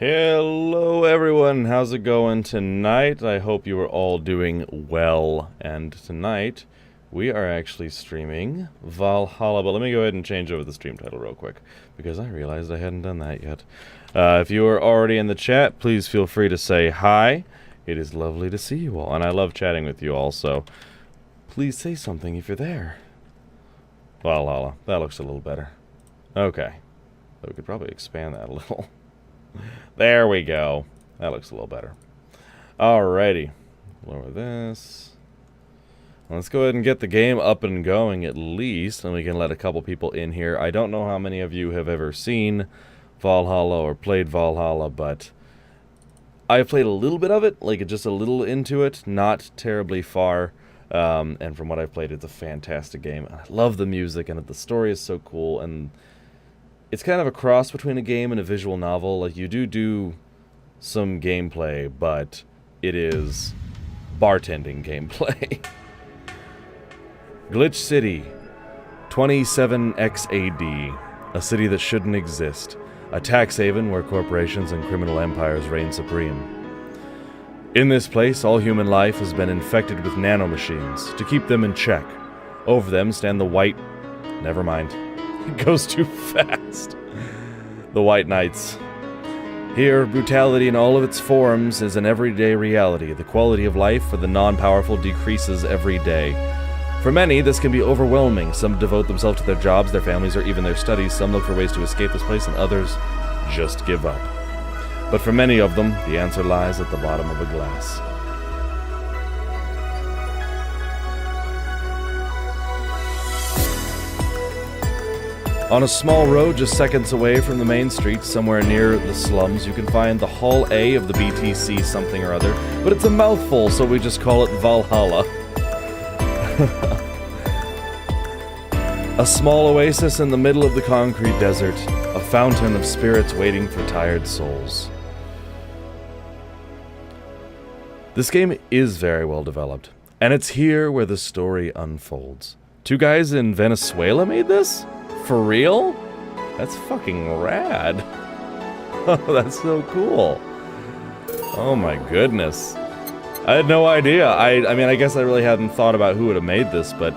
Hello everyone, how's it going tonight? I hope you are all doing well. And tonight, we are actually streaming Valhalla. But let me go ahead and change over the stream title real quick, because I realized I hadn't done that yet. If you are already in the chat, please feel free to say hi. It is lovely to see you all, and I love chatting with you all, so please say something if you're there. Valhalla, that looks a little better. Okay, so we could probably expand that a little. There we go. That looks a little better. Alrighty. Lower this. Let's go ahead and get the game up and going at least, and we can let a couple people in here. I don't know how many of you have ever seen Valhalla or played Valhalla, but I've played a little bit of it, like just a little into it, not terribly far. And from what I've played, it's a fantastic game. I love the music, and the story is so cool, and it's kind of a cross between a game and a visual novel. Like, you do some gameplay, but it is bartending gameplay. Glitch City, 27XAD, a city that shouldn't exist. A tax haven where corporations and criminal empires reign supreme. In this place, all human life has been infected with nanomachines to keep them in check. Over them stand the white... Never mind. It goes too fast. The White Knights. Here, brutality in all of its forms is an everyday reality. The quality of life for the non-powerful decreases every day. For many, this can be overwhelming. Some devote themselves to their jobs, their families, or even their studies. Some look for ways to escape this place, and others just give up. But for many of them, the answer lies at the bottom of a glass. On a small road just seconds away from the main street, somewhere near the slums, you can find the Hall A of the BTC something or other, but it's a mouthful, so we just call it Valhalla. A small oasis in the middle of the concrete desert, a fountain of spirits waiting for tired souls. This game is very well developed, and it's here where the story unfolds. Two guys in Venezuela made this? For real? That's fucking rad. Oh, that's so cool. Oh my goodness. I had no idea. I mean, I guess I really hadn't thought about who would have made this, but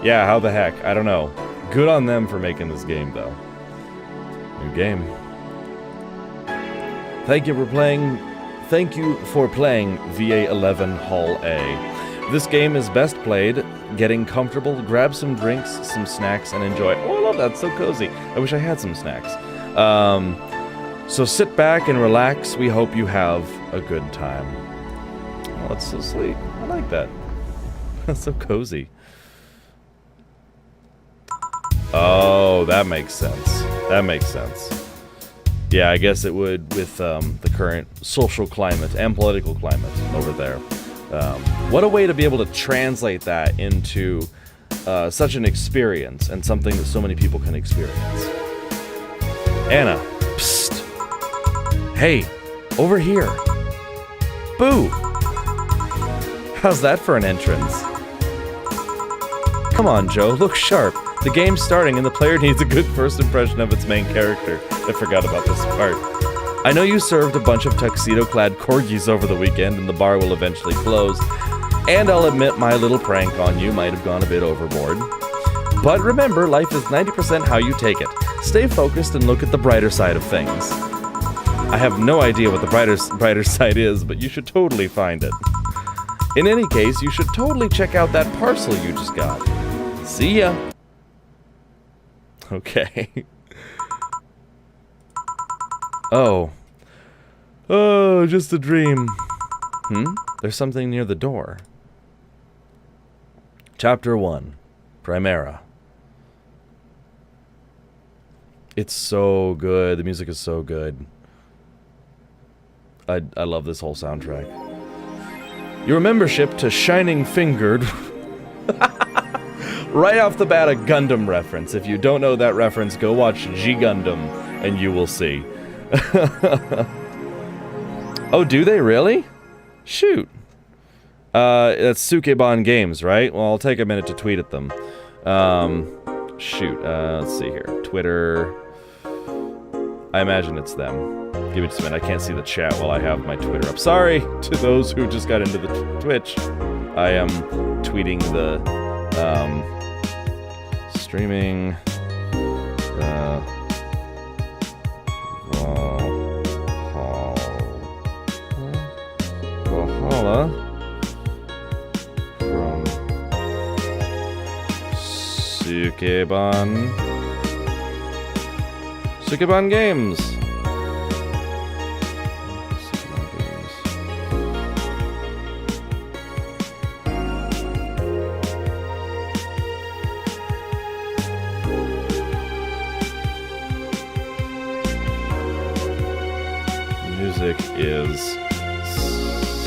yeah, how the heck? I don't know. Good on them for making this game, though. New game. Thank you for playing Va-11 Hall A. This game is best played getting comfortable, grab some drinks, some snacks, and enjoy. Oh, I love that. It's so cozy. I wish I had some snacks. So sit back and relax. We hope you have a good time. Oh, that's so sweet. I like that. That's so cozy. Oh, that makes sense. That makes sense. Yeah, I guess it would with the current social climate and political climate over there. What a way to be able to translate that into such an experience and something that so many people can experience. Anna, psst. Hey, over here. Boo. How's that for an entrance? Come on, Joe, look sharp. The game's starting and the player needs a good first impression of its main character. I forgot about this part. I know you served a bunch of tuxedo-clad corgis over the weekend and the bar will eventually close. And I'll admit my little prank on you might have gone a bit overboard. But remember, life is 90% how you take it. Stay focused and look at the brighter side of things. I have no idea what the brighter side is, but you should totally find it. In any case, you should totally check out that parcel you just got. See ya! Okay. Oh. Oh, just a dream. There's something near the door. Chapter 1. Primera. It's so good. The music is so good. I love this whole soundtrack. Your membership to Shining Fingered... Right off the bat, a Gundam reference. If you don't know that reference, go watch G Gundam, and you will see. Oh, do they really? Shoot. That's Sukeban Games, right? Well, I'll take a minute to tweet at them. Shoot. Let's see here. Twitter. I imagine it's them. Give me just a minute. I can't see the chat while I have my Twitter up. Sorry to those who just got into the Twitch. I am tweeting the streaming Valhalla from Sukeban Games. Music is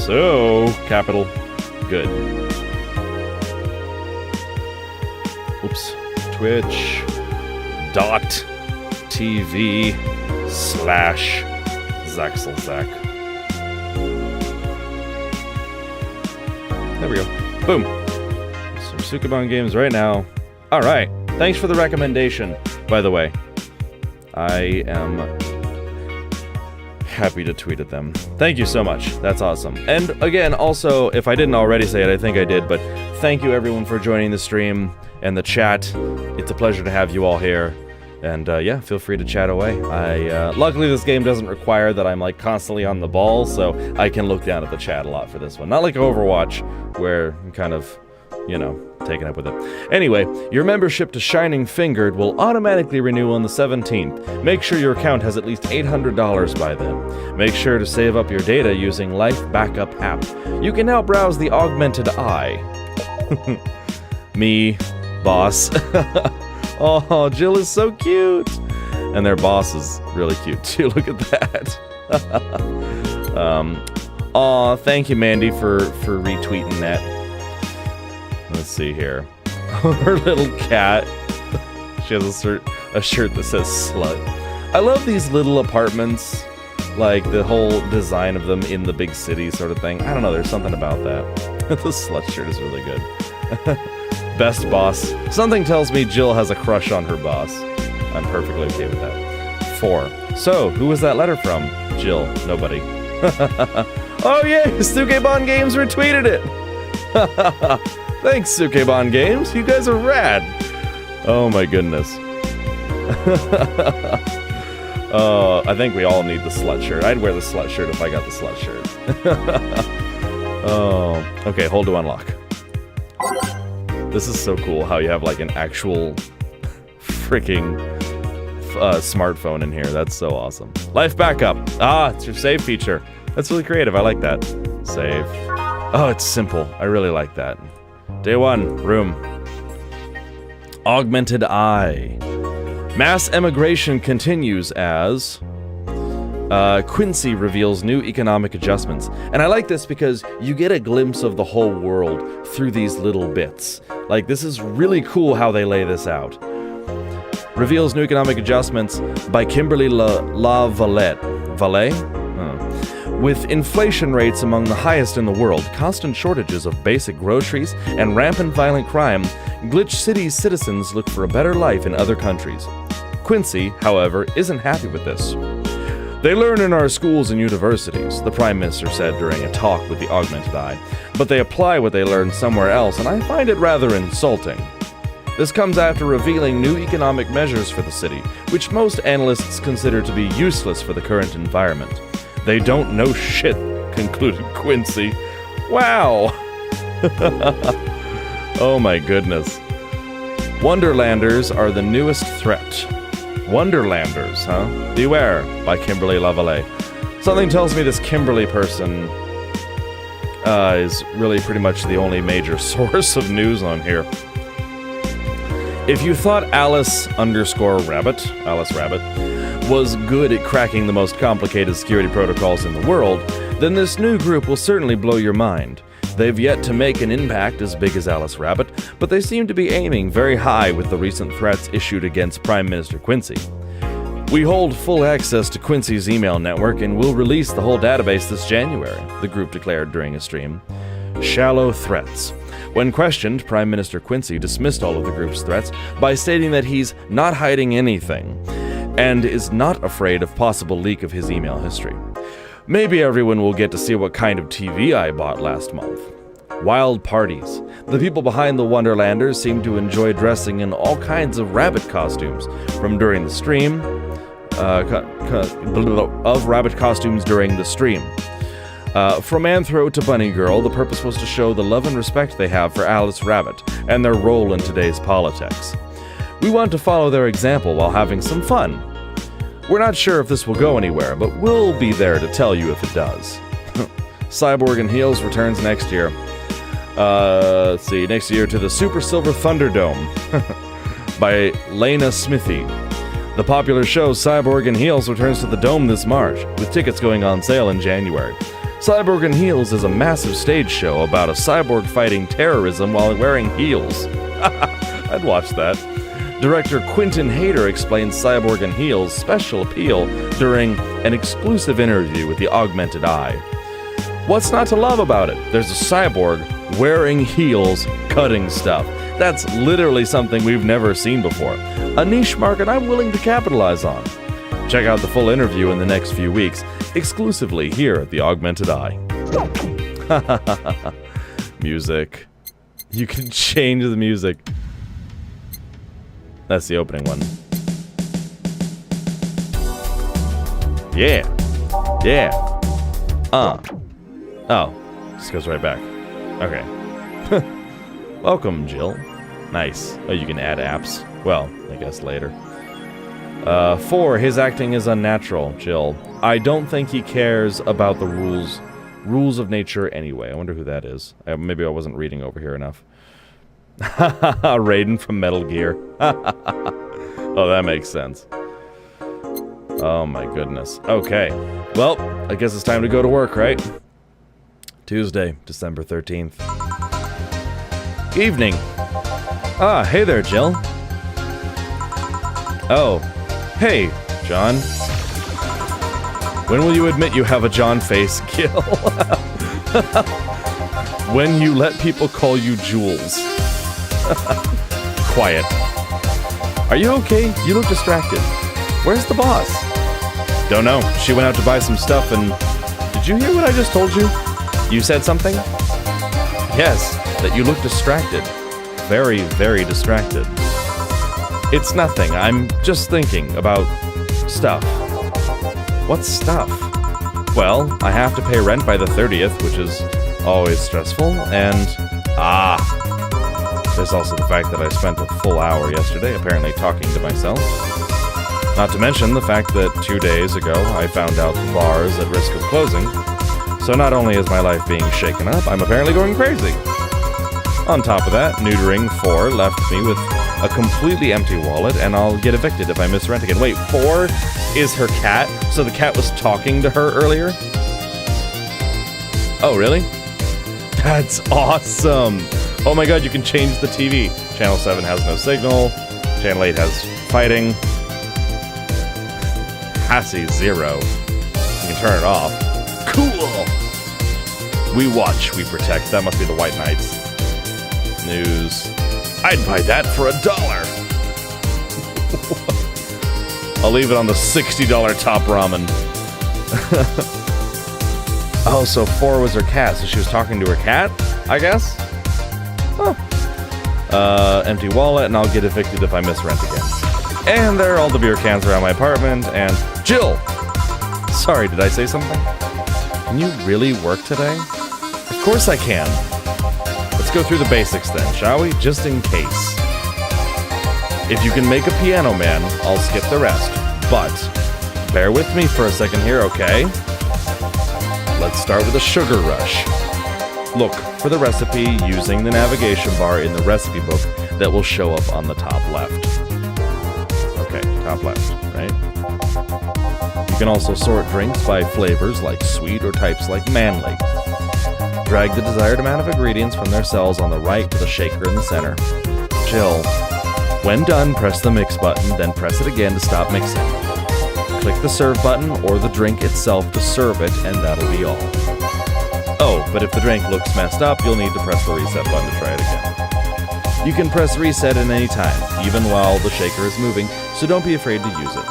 so capital good. Oops. Twitch.tv/Zaxelzach. There we go. Boom. Some Sukeban games right now. Alright. Thanks for the recommendation, by the way. I am happy to tweet at them. Thank you so much. That's awesome. And again, also, if I didn't already say it, I think I did, but thank you everyone for joining the stream and the chat. It's a pleasure to have you all here. And yeah, feel free to chat away. Luckily this game doesn't require that I'm like constantly on the ball, so I can look down at the chat a lot for this one. Not like Overwatch, where I'm kind of, you know, taken up with it. Anyway, your membership to Shining Fingered will automatically renew on the 17th. Make sure your account has at least $800 by then. Make sure to save up your data using Life Backup app. You can now browse the Augmented Eye. Me, boss. Oh, Jill is so cute. And their boss is really cute too. Look at that. Aw, thank you, Mandy, for retweeting that. Let's see here. Her little cat. She has a shirt that says slut. I love these little apartments. Like the whole design of them in the big city sort of thing. I don't know, there's something about that. The slut shirt is really good. Best boss. Something tells me Jill has a crush on her boss. I'm perfectly okay with that. 4. So, who was that letter from? Jill. Nobody. Oh yay! Sukeban Games retweeted it! Thanks, Sukeban Games. You guys are rad. Oh my goodness. I think we all need the slut shirt. I'd wear the slut shirt if I got the slut shirt. Oh, okay, hold to unlock. This is so cool how you have like an actual freaking smartphone in here. That's so awesome. Life backup. Ah, it's your save feature. That's really creative. I like that. Save. Oh, it's simple. I really like that. Day 1, room. Augmented Eye. Mass emigration continues as Quincy reveals new economic adjustments. And I like this because you get a glimpse of the whole world through these little bits. Like, this is really cool how they lay this out. Reveals new economic adjustments by Kimberly La Valette. Valet? With inflation rates among the highest in the world, constant shortages of basic groceries, and rampant violent crime, Glitch City's citizens look for a better life in other countries. Quincy, however, isn't happy with this. They learn in our schools and universities, the Prime Minister said during a talk with the Augmented Eye, but they apply what they learn somewhere else, and I find it rather insulting. This comes after revealing new economic measures for the city, which most analysts consider to be useless for the current environment. They don't know shit, concluded Quincy. Wow! Oh my goodness. Wonderlanders are the newest threat. Wonderlanders, huh? Beware, by Kimberly Lavallee. Something tells me this Kimberly person is really pretty much the only major source of news on here. If you thought Alice Rabbit, was good at cracking the most complicated security protocols in the world, then this new group will certainly blow your mind. They've yet to make an impact as big as Alice Rabbit, but they seem to be aiming very high with the recent threats issued against Prime Minister Quincy. We hold full access to Quincy's email network and will release the whole database this January, the group declared during a stream. Shallow threats. When questioned, Prime Minister Quincy dismissed all of the group's threats by stating that he's not hiding anything. and is not afraid of possible leak of his email history. Maybe everyone will get to see what kind of TV I bought last month. Wild parties. The people behind the Wonderlanders seem to enjoy dressing in all kinds of rabbit costumes, from during the stream, of rabbit costumes during the stream. From Anthro to Bunny Girl, the purpose was to show the love and respect they have for Alice Rabbit and their role in today's politics. We want to follow their example while having some fun. We're not sure if this will go anywhere, but we'll be there to tell you if it does. Cyborg in Heels returns next year. Let's see, next year to the Super Silver Thunderdome by Lena Smithy. The popular show Cyborg in Heels returns to the Dome this March, with tickets going on sale in January. Cyborg in Heels is a massive stage show about a cyborg fighting terrorism while wearing heels. I'd watch that. Director Quentin Hayter explains Cyborg in Heels' special appeal during an exclusive interview with the Augmented Eye. What's not to love about it? There's a cyborg wearing heels, cutting stuff. That's literally something we've never seen before. A niche market I'm willing to capitalize on. Check out the full interview in the next few weeks, exclusively here at the Augmented Eye. Music. You can change the music. That's the opening one. Yeah. Yeah. Oh. Just goes right back. Okay. Welcome, Jill. Nice. Oh, you can add apps. Well, I guess later. 4. His acting is unnatural, Jill. I don't think he cares about the rules of nature anyway. I wonder who that is. Maybe I wasn't reading over here enough. Raiden from Metal Gear. Oh, that makes sense. Oh my goodness. Okay. Well, I guess it's time to go to work, right? Tuesday, December 13th. Evening. Ah, hey there, Jill. Oh, hey, John. When will you admit you have a John face, Gil? When you let people call you Jules. Quiet. Are you okay? You look distracted. Where's the boss? Don't know. She went out to buy some stuff and... Did you hear what I just told you? You said something? Yes, that you look distracted. Very, very distracted. It's nothing. I'm just thinking about stuff. What stuff? Well, I have to pay rent by the 30th, which is always stressful, and... There's also the fact that I spent a full hour yesterday apparently talking to myself. Not to mention the fact that 2 days ago I found out the bar is at risk of closing. So not only is my life being shaken up, I'm apparently going crazy. On top of that, Neutering 4 left me with a completely empty wallet, and I'll get evicted if I miss rent again. Wait, 4 is her cat? So the cat was talking to her earlier? Oh, really? That's awesome! Oh my god, you can change the TV. Channel 7 has no signal. Channel 8 has fighting. Passy 0. You can turn it off. Cool! We watch, we protect. That must be the White Knights. News. I'd buy that for $1. I'll leave it on the $60 top ramen. Oh, so 4 was her cat, so she was talking to her cat, I guess? Huh. Empty wallet, and I'll get evicted if I miss rent again. And there are all the beer cans around my apartment, and... Jill! Sorry, did I say something? Can you really work today? Of course I can. Let's go through the basics then, shall we? Just in case. If you can make a piano man, I'll skip the rest. But, bear with me for a second here, okay? Let's start with a sugar rush. Look for the recipe using the navigation bar in the recipe book that will show up on the top left. Okay, top left, right? You can also sort drinks by flavors like sweet or types like manly. Drag the desired amount of ingredients from their cells on the right to the shaker in the center. Chill. When done, press the mix button, then press it again to stop mixing. Click the serve button or the drink itself to serve it, and that'll be all. Oh, but if the drink looks messed up, you'll need to press the reset button to try it again. You can press reset at any time, even while the shaker is moving, so don't be afraid to use it.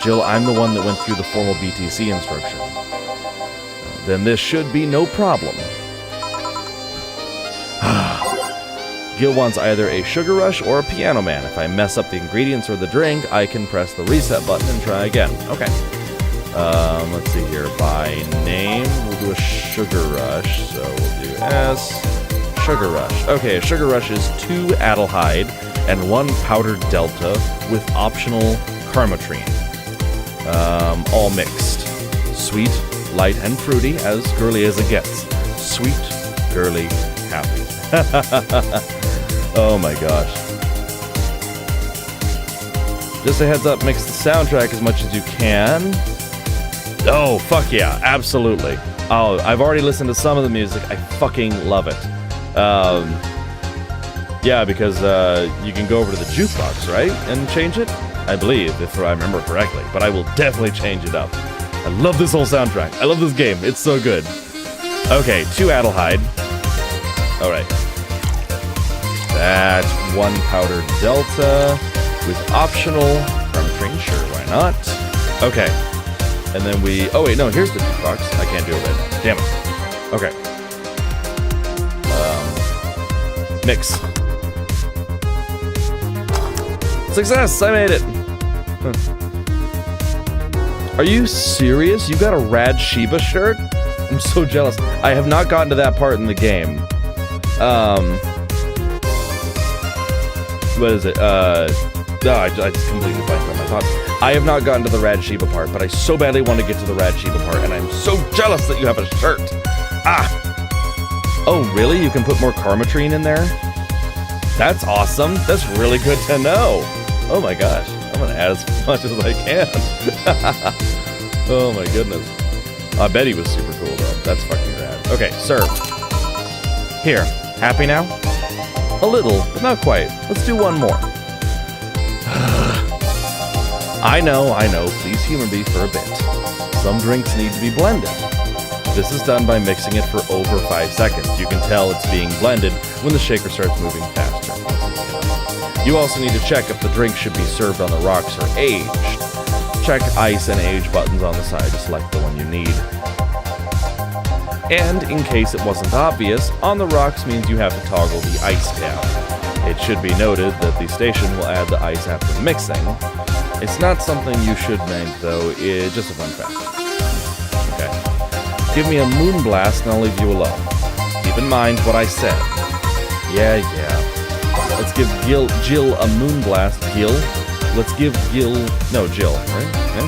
Jill, I'm the one that went through the formal BTC instruction. Then this should be no problem. Gil wants either a Sugar Rush or a Piano Man. If I mess up the ingredients or the drink, I can press the reset button and try again. Okay. Let's see here. By name, we'll do a Sugar Rush. So we'll do S. Sugar Rush. Okay, a Sugar Rush is 2 Adelhyde and 1 powdered Delta with optional Karmotrine. All mixed. Sweet, light, and fruity, as girly as it gets. Sweet, girly, happy. Oh my gosh. Just a heads up, mix the soundtrack as much as you can. Oh, fuck yeah, absolutely. Oh, I've already listened to some of the music. I fucking love it. Yeah, because you can go over to the jukebox, right? And change it? I believe, if I remember correctly. But I will definitely change it up. I love this whole soundtrack. I love this game. It's so good. Okay, 2 Adelhyde. Alright. That's 1 powdered Delta with optional Karmotrine. Sure, why not? Okay. And then we... Oh, wait, no, here's the jukebox. I can't do it right now. Damn it. Okay. Mix. Success! I made it! Huh. Are you serious? You got a Rad Shiba shirt? I'm so jealous. I have not gotten to that part in the game. What is it? No, I just completely blanked on my thoughts. I have not gotten to the Rad Shiba part, but I so badly want to get to the Rad Shiba part, and I'm so jealous that you have a shirt. Ah! Oh, really? You can put more Karmotrine in there? That's awesome. That's really good to know. Oh my gosh. I'm going to add as much as I can. Oh my goodness. I bet he was super cool, though. That's fucking rad. Okay, serve. Here. Happy now? A little, but not quite. Let's do one more. I know. Please humor me for a bit. Some drinks need to be blended. This is done by mixing it for over 5 seconds. You can tell it's being blended when the shaker starts moving faster. You also need to check if the drink should be served on the rocks or aged. Check ice and age buttons on the side to select the one you need. And in case it wasn't obvious, on the rocks means you have to toggle the ice down. It should be noted that the station will add the ice after mixing. It's not something you should make, though. It's just a fun fact. Okay. Give me a moonblast and I'll leave you alone. Keep in mind what I said. Yeah. Let's give Jill a moonblast. Jill? Let's give Jill... No, Jill, right? Okay.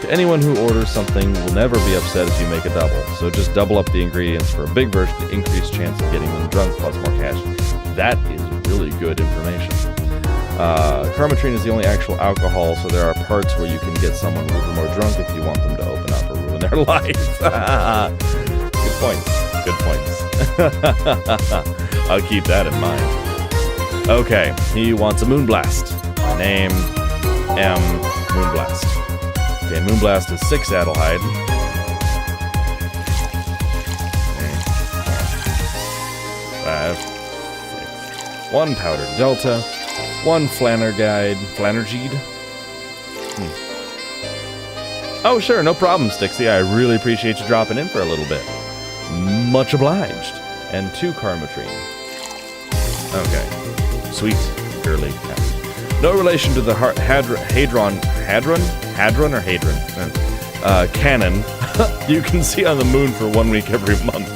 To anyone who orders something will never be upset if you make a double. So just double up the ingredients for a big version to increase chance of getting them drunk plus more cash. That is really good information. Karmotrine is the only actual alcohol, so there are parts where you can get someone a little more drunk if you want them to open up or ruin their life. Good points. I'll keep that in mind. Okay, he wants a Moonblast. Name, M, Moonblast. Okay, Moonblast is 6 Adelhyde. 5, 6. 1 powdered Delta. 1 Flannergeed. Oh, sure, no problem, Stixie. I really appreciate you dropping in for a little bit. Much obliged. And 2 Karmotrine. Okay. Sweet, girly, happy. No relation to the Hadron cannon you can see on the moon for 1 week every month.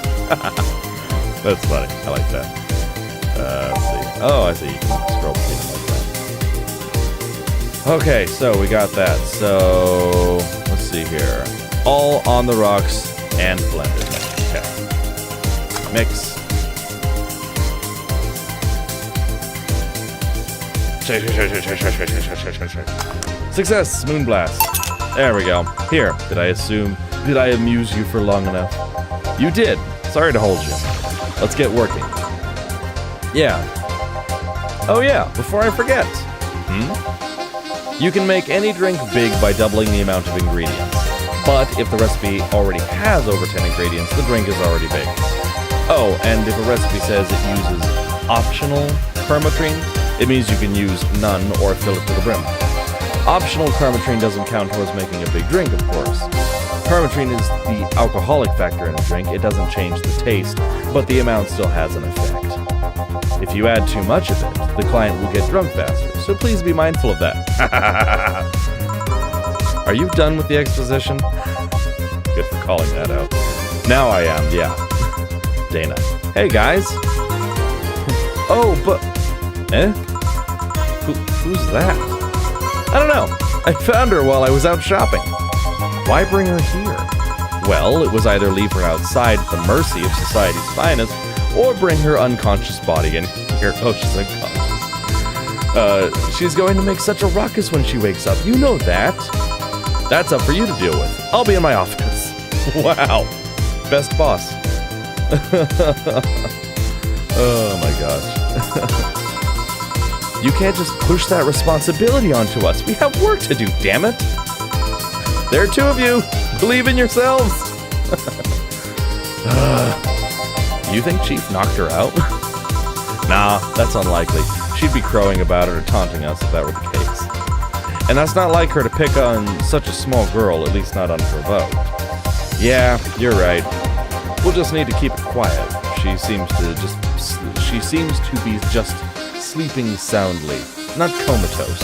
That's funny. I like that. Let's see. Oh, I see. You can scroll between them like that. Okay, so we got that. So, let's see here. All on the rocks and blended. Okay. Mix. Success! Moonblast. There we go. Here. Did I amuse you for long enough? You did. Sorry to hold you. Let's get working. Yeah. Oh yeah, before I forget. You can make any drink big by doubling the amount of ingredients. But if the recipe already has over 10 ingredients, the drink is already big. Oh, and if a recipe says it uses optional Karmotrine, it means you can use none or fill it to the brim. Optional Karmotrine doesn't count towards making a big drink, of course. Karmotrine is the alcoholic factor in a drink. It doesn't change the taste, but the amount still has an effect. If you add too much of it, the client will get drunk faster, so please be mindful of that. Are you done with the exposition? Good for calling that out. Now I am, yeah. Dana. Hey, guys. Oh, but... Eh? Who's that? I don't know. I found her while I was out shopping. Why bring her here? Well, it was either leave her outside at the mercy of society's finest, or bring her unconscious body in here. Oh, she's unconscious. She's going to make such a ruckus when she wakes up. You know that. That's up for you to deal with. I'll be in my office. Wow. Best boss. Oh my gosh. You can't just push that responsibility onto us. We have work to do, damn it. There are two of you. Believe in yourselves. You think Chief knocked her out? Nah, that's unlikely. She'd be crowing about it or taunting us if that were the case. And that's not like her to pick on such a small girl, at least not unprovoked. Yeah, you're right. We'll just need to keep it quiet. She seems to be just sleeping soundly, not comatose.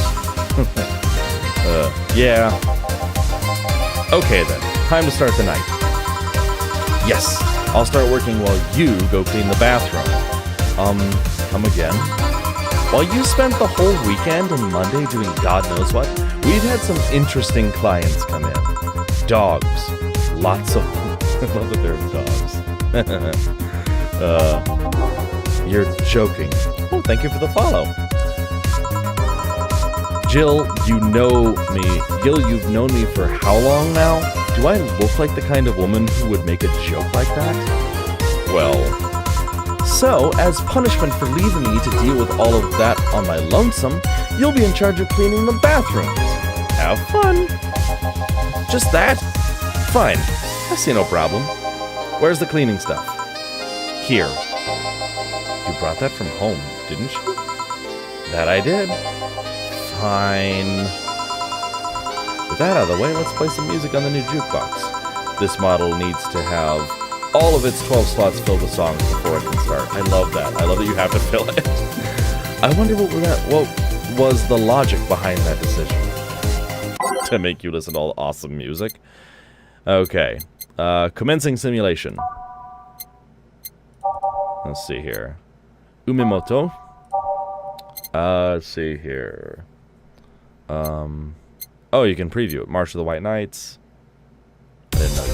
Yeah. Okay then, time to start the night. Yes, I'll start working while you go clean the bathroom. Come again? While you spent the whole weekend and Monday doing God knows what, we've had some interesting clients come in. Dogs. Lots of them. I love that they're dogs. You're joking. Oh, thank you for the follow. Jill, you know me. Jill, you've known me for how long now? Do I look like the kind of woman who would make a joke like that? Well... So, as punishment for leaving me to deal with all of that on my lonesome, you'll be in charge of cleaning the bathrooms. Have fun. Just that? Fine. I see no problem. Where's the cleaning stuff? Here. You brought that from home, didn't you? That I did. Fine. With that out of the way, let's play some music on the new jukebox. This model needs to have all of its 12 slots filled with songs before it can start. I love that. I love that you have to fill it. I wonder what was the logic behind that decision. To make you listen to all the awesome music. Okay. Commencing simulation. Let's see here. Umimoto. Let's see here. Oh, you can preview it. March of the White Knights. I didn't know.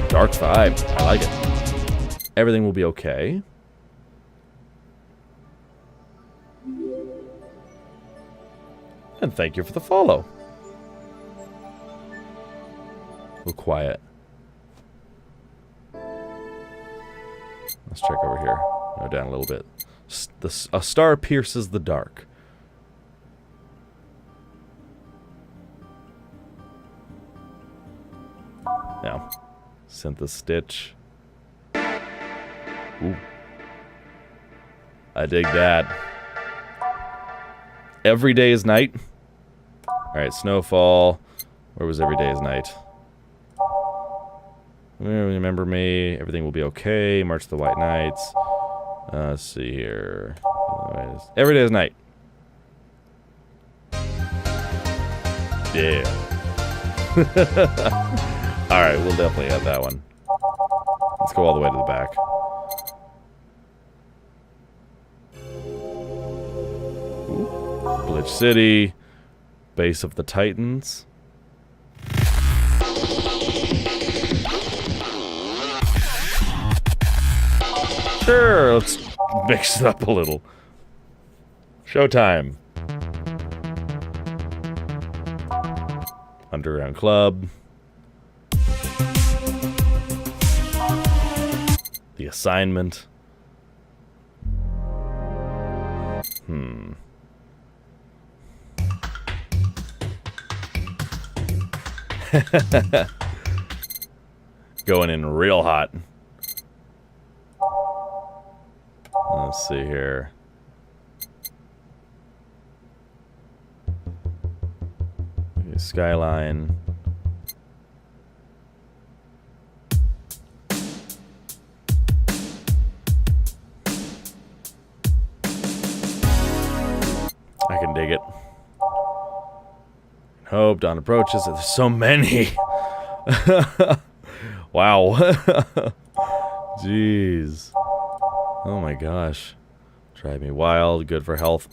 Dark vibe. I like it. Everything will be okay. And thank you for the follow. We're quiet. Let's check over here. Go down a little bit. A star pierces the dark. Now, Synth Stitch. Ooh. I dig that. Every day is night. Alright, Snowfall. Where was Every Day is Night? Remember me. Everything will be okay. March of the White Knights. Let's see here. Every Day is Night. Yeah. Alright, we'll definitely have that one. Let's go all the way to the back. Ooh. Glitch City. Base of the Titans. Sure, let's mix it up a little. Showtime. Underground Club. The Assignment. Going in real hot. Let's see here. Skyline. I can dig it. Hope dawn approaches. There's so many. Wow. Jeez. Oh my gosh. Drive me wild. Good for health.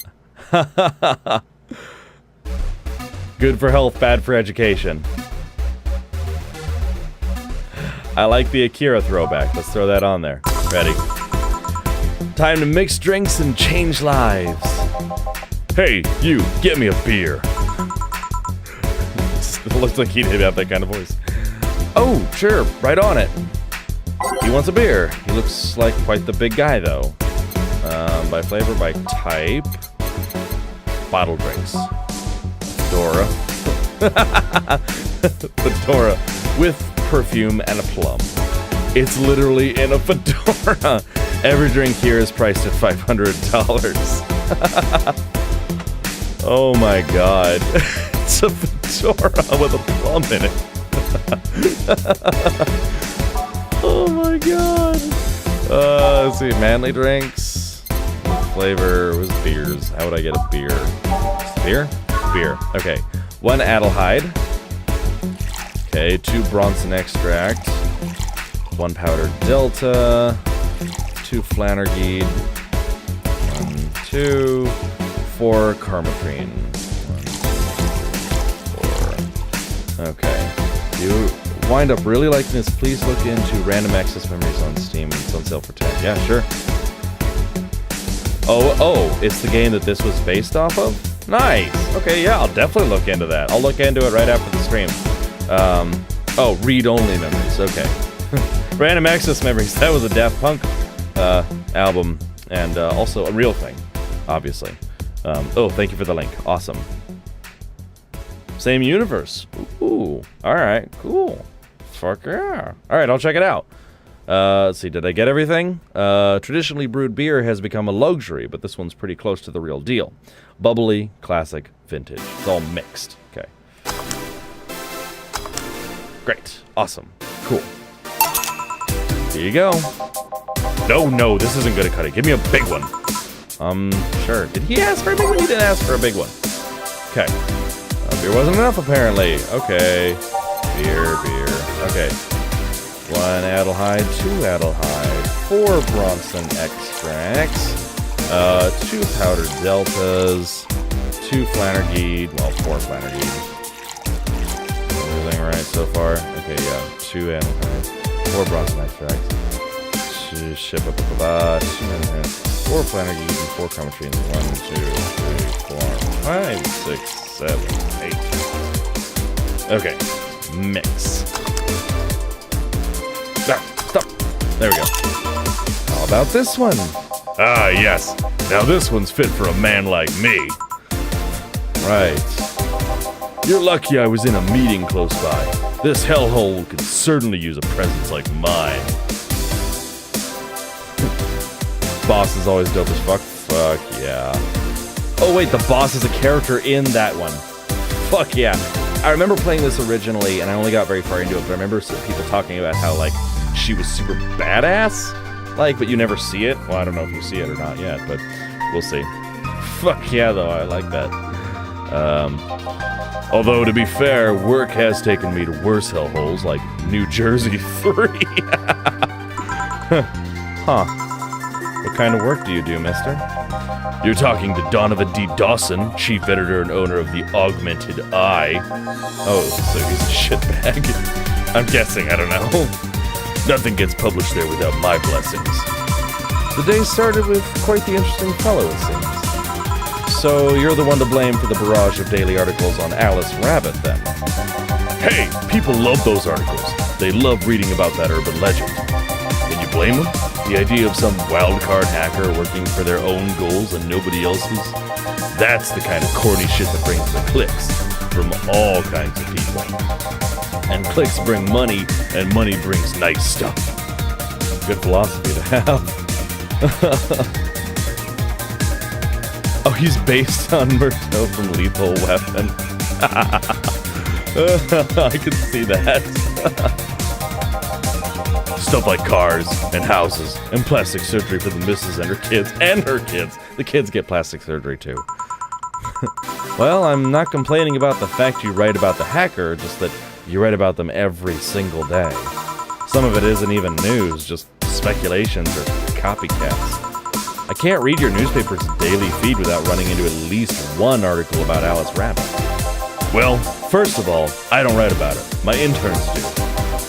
Good for health, bad for education. I like the Akira throwback. Let's throw that on there. Ready? Time to mix drinks and change lives. Hey, you, get me a beer. It looks like he'd have that kind of voice. Oh, sure, right on it. He wants a beer. He looks like quite the big guy, though. By flavor, by type. Bottle drinks. Fedora. Fedora with perfume and a plum. It's literally in a fedora. Every drink here is priced at $500. Oh my god. It's a fedora with a plum in it. Oh my god. Let's see, manly drinks. Flavor was beers. How would I get a beer? Beer? Beer. Okay. 1 Adelheid. Okay, 2 Bronson extract. 1 powdered Delta. 2 Flannergeed. 1, 2. 4 Karmotrine. 1, 2, 4. Okay. You wind up really liking this, please look into Random Access Memories on Steam. It's on sale for 10. Yeah, sure. Oh, it's the game that this was based off of? Nice! Okay, yeah, I'll definitely look into that. I'll look into it right after the stream. Oh, read-only memories, okay. Random Access Memories, that was a Daft Punk album, and also a real thing, obviously. Oh, thank you for the link. Awesome. Same universe. Ooh, alright, cool. Fuck yeah. Alright, I'll check it out. Let's see, did I get everything? Traditionally brewed beer has become a luxury, but this one's pretty close to the real deal. Bubbly, classic, vintage. It's all mixed. Okay. Great. Awesome. Cool. Here you go. No, this isn't gonna cut it. Give me a big one. Sure. Did he ask for a big one? He didn't ask for a big one. Okay. Beer wasn't enough, apparently. Okay. Beer. Okay. 1 Adelheid, 2 Adelheid, 4 Bronson extracts, 2 powdered Deltas, 2 Flannergeed, well, 4 Flannergeed. Everything right so far? Okay, yeah, 2 Adelheid, 4 Bronson extracts, 2 4 Flannergeed, and 4 Karmotrines. 1, 2, 3, 4, 5, 6, 7, 8. Okay, mix. Stop. There we go. How about this one? Ah, yes. Now this one's fit for a man like me. Right. You're lucky I was in a meeting close by. This hellhole could certainly use a presence like mine. Boss is always dope as fuck. Fuck yeah. Oh wait, the boss is a character in that one. Fuck yeah. I remember playing this originally, and I only got very far into it, but I remember people talking about how, like, she was super badass, like, but you never see it. Well, I don't know if you see it or not yet, but we'll see. Fuck yeah, though, I like that. Although, to be fair, work has taken me to worse hellholes, like New Jersey 3. Huh. What kind of work do you do, mister? You're talking to Donovan D. Dawson, chief editor and owner of the Augmented Eye. Oh, so he's a shitbag. I'm guessing, I don't know. Nothing gets published there without my blessings. The day started with quite the interesting fellow, it seems. So you're the one to blame for the barrage of daily articles on Alice Rabbit, then? Hey, people love those articles. They love reading about that urban legend. Can you blame them? The idea of some wildcard hacker working for their own goals and nobody else's? That's the kind of corny shit that brings the clicks from all kinds of people. And clicks bring money, and money brings nice stuff. Good philosophy to have. Oh, he's based on Murtaugh from Lethal Weapon. I can see that. Stuff like cars and houses and plastic surgery for the missus and her kids and her kids. The kids get plastic surgery too. Well, I'm not complaining about the fact you write about the hacker, just that you write about them every single day. Some of it isn't even news, just speculations or copycats. I can't read your newspaper's daily feed without running into at least one article about Alice Rabbit. Well, first of all, I don't write about it. My interns do.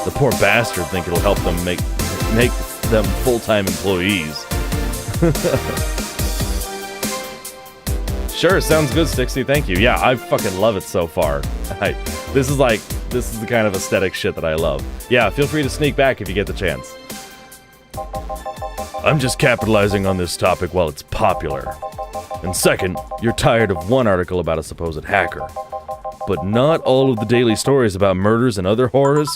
The poor bastard think it'll help them make them full-time employees. Sure, sounds good, Stixie. Thank you. Yeah, I fucking love it so far. This is the kind of aesthetic shit that I love. Yeah, feel free to sneak back if you get the chance. I'm just capitalizing on this topic while it's popular. And second, you're tired of one article about a supposed hacker. But not all of the daily stories about murders and other horrors?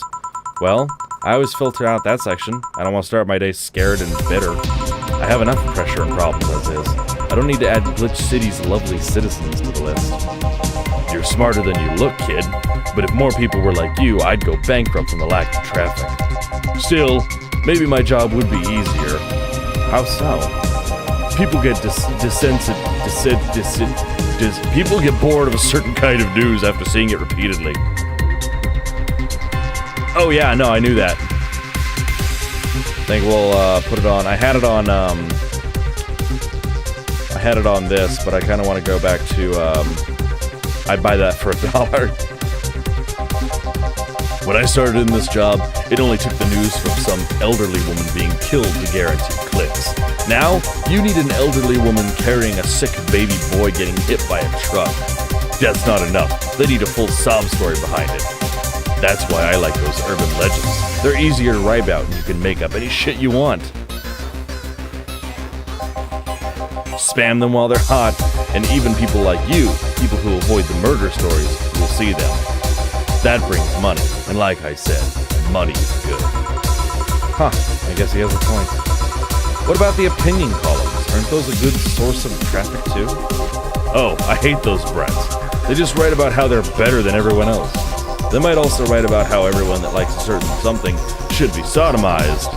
Well, I always filter out that section. I don't want to start my day scared and bitter. I have enough pressure and problems as is. I don't need to add Glitch City's lovely citizens to the list. You're smarter than you look, kid. But if more people were like you, I'd go bankrupt from the lack of traffic. Still, maybe my job would be easier. How so? People get people get bored of a certain kind of news after seeing it repeatedly. Oh yeah, no, I knew that. I think we'll put it on. I had it on this, but I kind of want to go back to. I'd buy that for $1. When I started in this job, it only took the news from some elderly woman being killed to guarantee clicks. Now, you need an elderly woman carrying a sick baby boy getting hit by a truck. That's not enough. They need a full sob story behind it. That's why I like those urban legends. They're easier to write about, and you can make up any shit you want. Spam them while they're hot, and even people like you, people who avoid the murder stories, will see them. That brings money, and like I said, money is good. Huh, I guess he has a point. What about the opinion columns? Aren't those a good source of traffic too? Oh, I hate those brats. They just write about how they're better than everyone else. They might also write about how everyone that likes a certain something should be sodomized.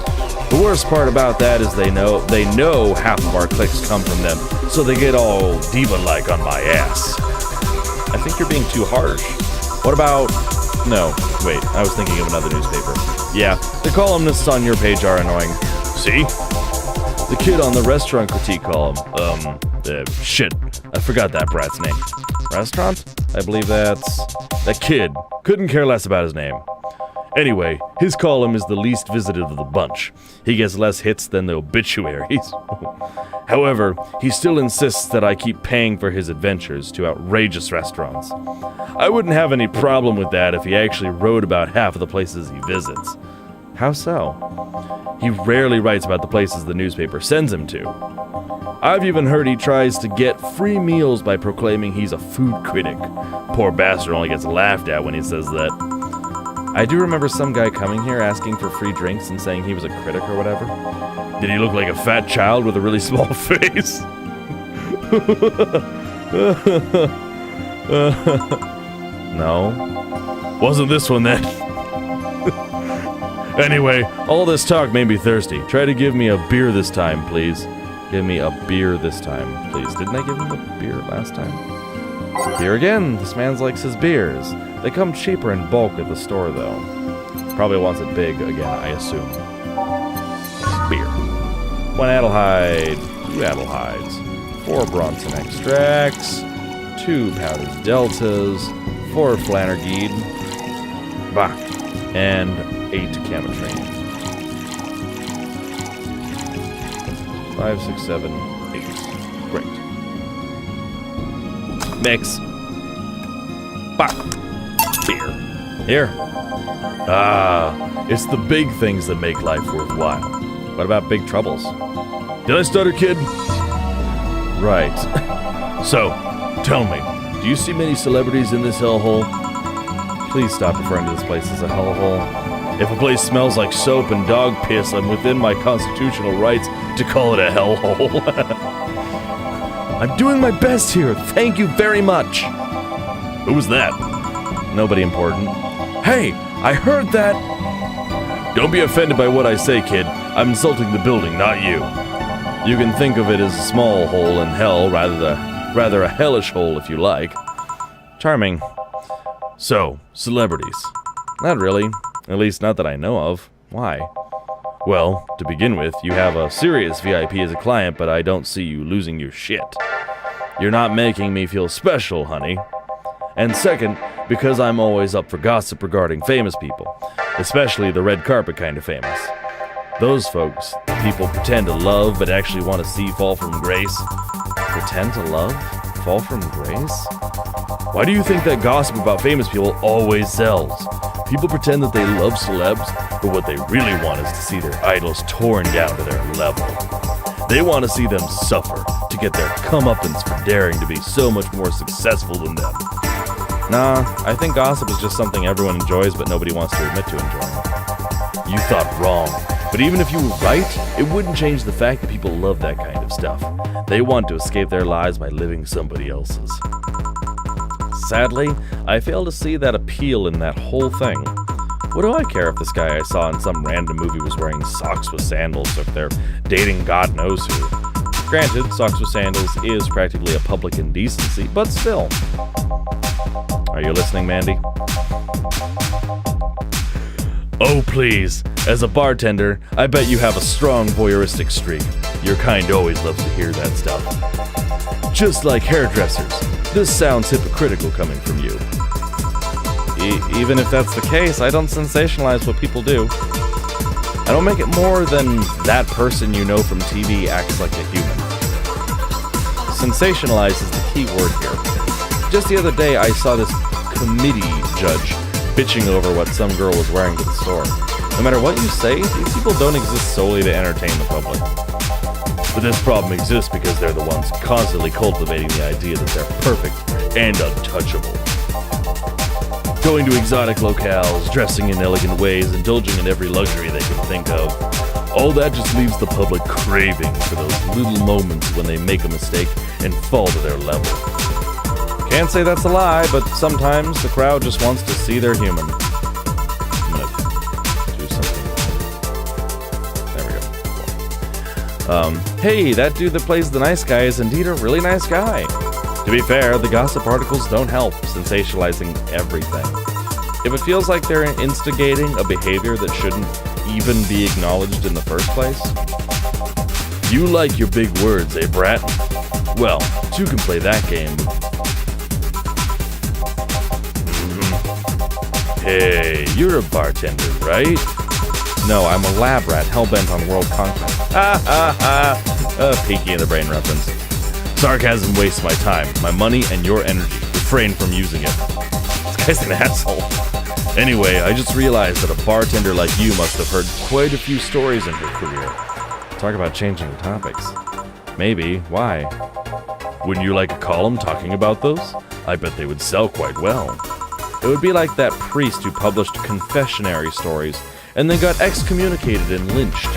The worst part about that is they know half of our clicks come from them, so they get all diva-like on my ass. I think you're being too harsh. What about... No, wait, I was thinking of another newspaper. Yeah, the columnists on your page are annoying. See? The kid on the restaurant critique column. Shit. I forgot that brat's name. Restaurant? I believe that's... That kid. Couldn't care less about his name. Anyway, his column is the least visited of the bunch. He gets less hits than the obituaries. However, he still insists that I keep paying for his adventures to outrageous restaurants. I wouldn't have any problem with that if he actually wrote about half of the places he visits. How so? He rarely writes about the places the newspaper sends him to. I've even heard he tries to get free meals by proclaiming he's a food critic. Poor bastard only gets laughed at when he says that. I do remember some guy coming here asking for free drinks and saying he was a critic or whatever. Did he look like a fat child with a really small face? No. Wasn't this one then? Anyway, all this talk made me thirsty. Try to give me a beer this time, please. Give me a beer this time, please. Didn't I give him a beer last time? Beer again. This man likes his beers. They come cheaper in bulk at the store, though. Probably wants it big again, I assume. Beer. 1 Adelheid, 2 Adelheids, 4 Bronson extracts, 2 powdered deltas, 4 Flannergeed, bah, and 8 Karmotrine. 5, 6, 7, 8. Great. Mix. Bah. Beer. Here. Ah, it's the big things that make life worthwhile. What about big troubles? Did I stutter, kid? Right. So, tell me, do you see many celebrities in this hellhole? Please stop referring to this place as a hellhole. If a place smells like soap and dog piss, I'm within my constitutional rights to call it a hellhole. I'm doing my best here. Thank you very much. Who was that? Nobody important. Hey, I heard that! Don't be offended by what I say, kid. I'm insulting the building, not you. You can think of it as a small hole in hell, rather a hellish hole if you like. Charming. So, celebrities. Not really. At least not that I know of. Why? Well, to begin with, you have a serious VIP as a client, but I don't see you losing your shit. You're not making me feel special, honey. And second, because I'm always up for gossip regarding famous people, especially the red carpet kind of famous. Those folks, people pretend to love but actually want to see fall from grace. Pretend to love? Fall from grace? Why do you think that gossip about famous people always sells? People pretend that they love celebs, but what they really want is to see their idols torn down to their level. They want to see them suffer, to get their comeuppance for daring to be so much more successful than them. Nah, I think gossip is just something everyone enjoys but nobody wants to admit to enjoying. You thought wrong, but even if you were right, it wouldn't change the fact that people love that kind of stuff. They want to escape their lives by living somebody else's. Sadly, I fail to see that appeal in that whole thing. What do I care if this guy I saw in some random movie was wearing socks with sandals or if they're dating God knows who? Granted, socks with sandals is practically a public indecency, but still. Are you listening, Mandy? Oh, please. As a bartender, I bet you have a strong voyeuristic streak. Your kind always loves to hear that stuff. Just like hairdressers. This sounds hypocritical coming from you. Even if that's the case, I don't sensationalize what people do. I don't make it more than that person you know from TV acts like a human. Sensationalize is the key word here. Just the other day, I saw this committee judge bitching over what some girl was wearing to the store. No matter what you say, these people don't exist solely to entertain the public. But this problem exists because they're the ones constantly cultivating the idea that they're perfect and untouchable. Going to exotic locales, dressing in elegant ways, indulging in every luxury they can think of. All that just leaves the public craving for those little moments when they make a mistake and fall to their level. Can't say that's a lie, but sometimes the crowd just wants to see they're human. I'm gonna do something. There we go. Hey, that dude that plays the nice guy is indeed a really nice guy. To be fair, the gossip articles don't help sensationalizing everything. If it feels like they're instigating a behavior that shouldn't even be acknowledged in the first place. You like your big words, eh, brat? Well, two can play that game. Hey, you're a bartender, right? No, I'm a lab rat, hellbent on world conquest. Peaky in the brain reference. Sarcasm wastes my time, my money, and your energy. Refrain from using it. This guy's an asshole. Anyway, I just realized that a bartender like you must have heard quite a few stories in her career. Talk about changing the topics. Maybe. Why? Wouldn't you like a column talking about those? I bet they would sell quite well. It would be like that priest who published confessionary stories and then got excommunicated and lynched.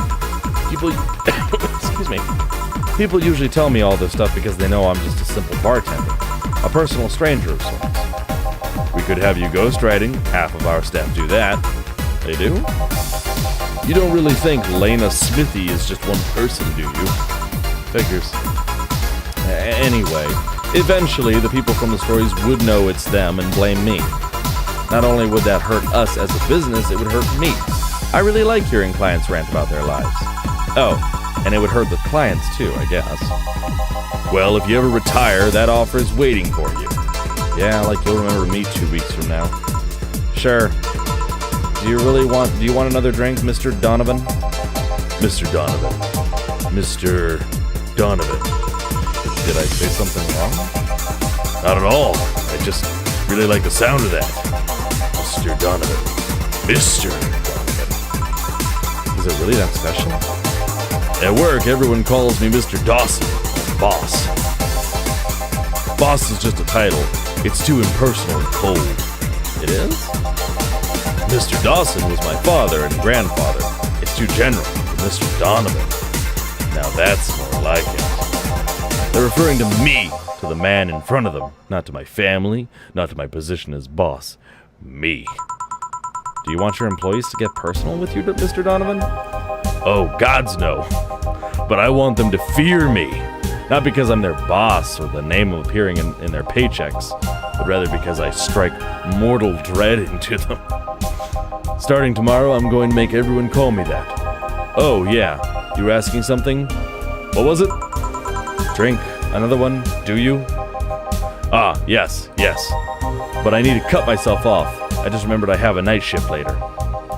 Excuse me. People usually tell me all this stuff because they know I'm just a simple bartender, a personal stranger of sorts. We could have you ghostwriting. Half of our staff do that. They do? You don't really think Lena Smithy is just one person, do you? Figures. Anyway, eventually the people from the stories would know it's them and blame me. Not only would that hurt us as a business, it would hurt me. I really like hearing clients rant about their lives. Oh, and it would hurt the clients too, I guess. Well, if you ever retire, that offer is waiting for you. Yeah, like you'll remember me 2 weeks from now. Sure. Do you want another drink, Mr. Donovan? Mr. Donovan. Mr. Donovan. Did I say something wrong? Not at all. I just really like the sound of that. Mr. Donovan. Mr. Donovan. Is it really that special? At work, everyone calls me Mr. Dawson, boss. Boss is just a title. It's too impersonal and cold. It is? Mr. Dawson was my father and grandfather. It's too general for Mr. Donovan. Now that's more like it. They're referring to me, to the man in front of them, not to my family, not to my position as boss. Me. Do you want your employees to get personal with you, Mr. Donovan? Oh, gods no. But I want them to fear me. Not because I'm their boss or the name of appearing in their paychecks, but rather because I strike mortal dread into them. Starting tomorrow, I'm going to make everyone call me that. Oh, yeah. You were asking something? What was it? Drink. Another one? Do you? Ah, yes. But I need to cut myself off. I just remembered I have a night shift later.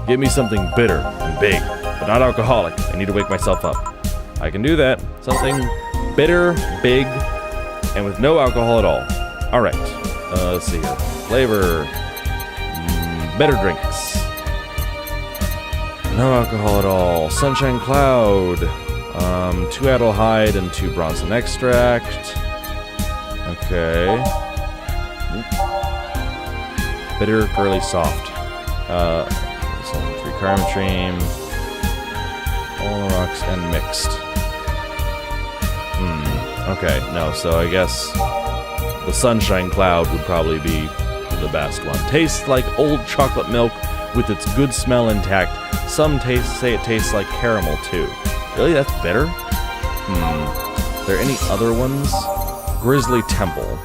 Give me something bitter and big, but not alcoholic. I need to wake myself up. I can do that. Something bitter, big, and with no alcohol at all. Alright. Let's see here. Flavor. Better drinks. No alcohol at all. Sunshine Cloud. 2 Adelhyde and 2 Bronson Extract. Okay. Bitter, girly, soft. 3 Karmotrine. All on the rocks and mixed. Okay, no, so I guess the Sunshine Cloud would probably be the best one. Tastes like old chocolate milk with its good smell intact. Some say it tastes like caramel too. Really? That's bitter? Are there any other ones? Grizzly Temple.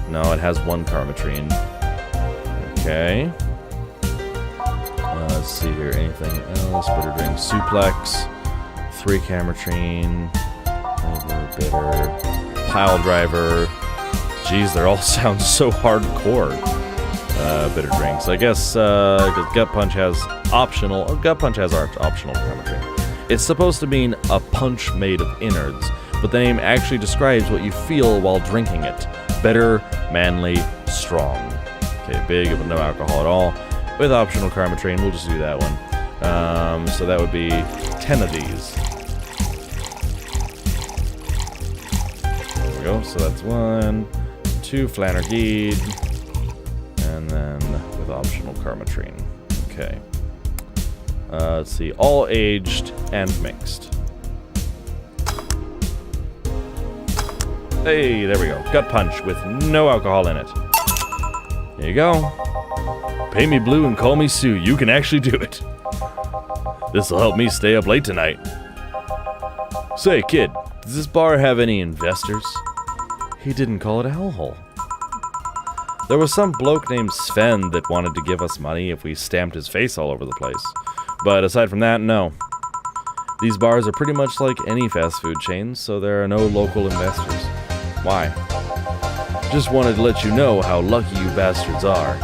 No, it has 1 Karmotrine. Okay. Let's see here. Anything else? Bitter drink. Suplex. 3 Karmotrine. Bitter. Pile driver. Geez, they all sound so hardcore. Bitter drinks. I guess Gut Punch has optional. Gut Punch has optional Karmotrine. It's supposed to mean a punch made of innards, but the name actually describes what you feel while drinking it. Bitter, manly, strong. Okay, big but no alcohol at all. With optional Karmotrine, we'll just do that one. So that would be 10 of these. There we go. So that's 1, 2 Flannergeed, and then with optional Karmotrine. Okay. Let's see. All aged and mixed. Hey, there we go. Gut Punch with no alcohol in it. There you go. Pay me blue and call me Sue. You can actually do it. This'll help me stay up late tonight. Say, kid, does this bar have any investors? He didn't call it a hellhole. There was some bloke named Sven that wanted to give us money if we stamped his face all over the place. But aside from that, no. These bars are pretty much like any fast food chains, so there are no local investors. Why? Just wanted to let you know how lucky you bastards are.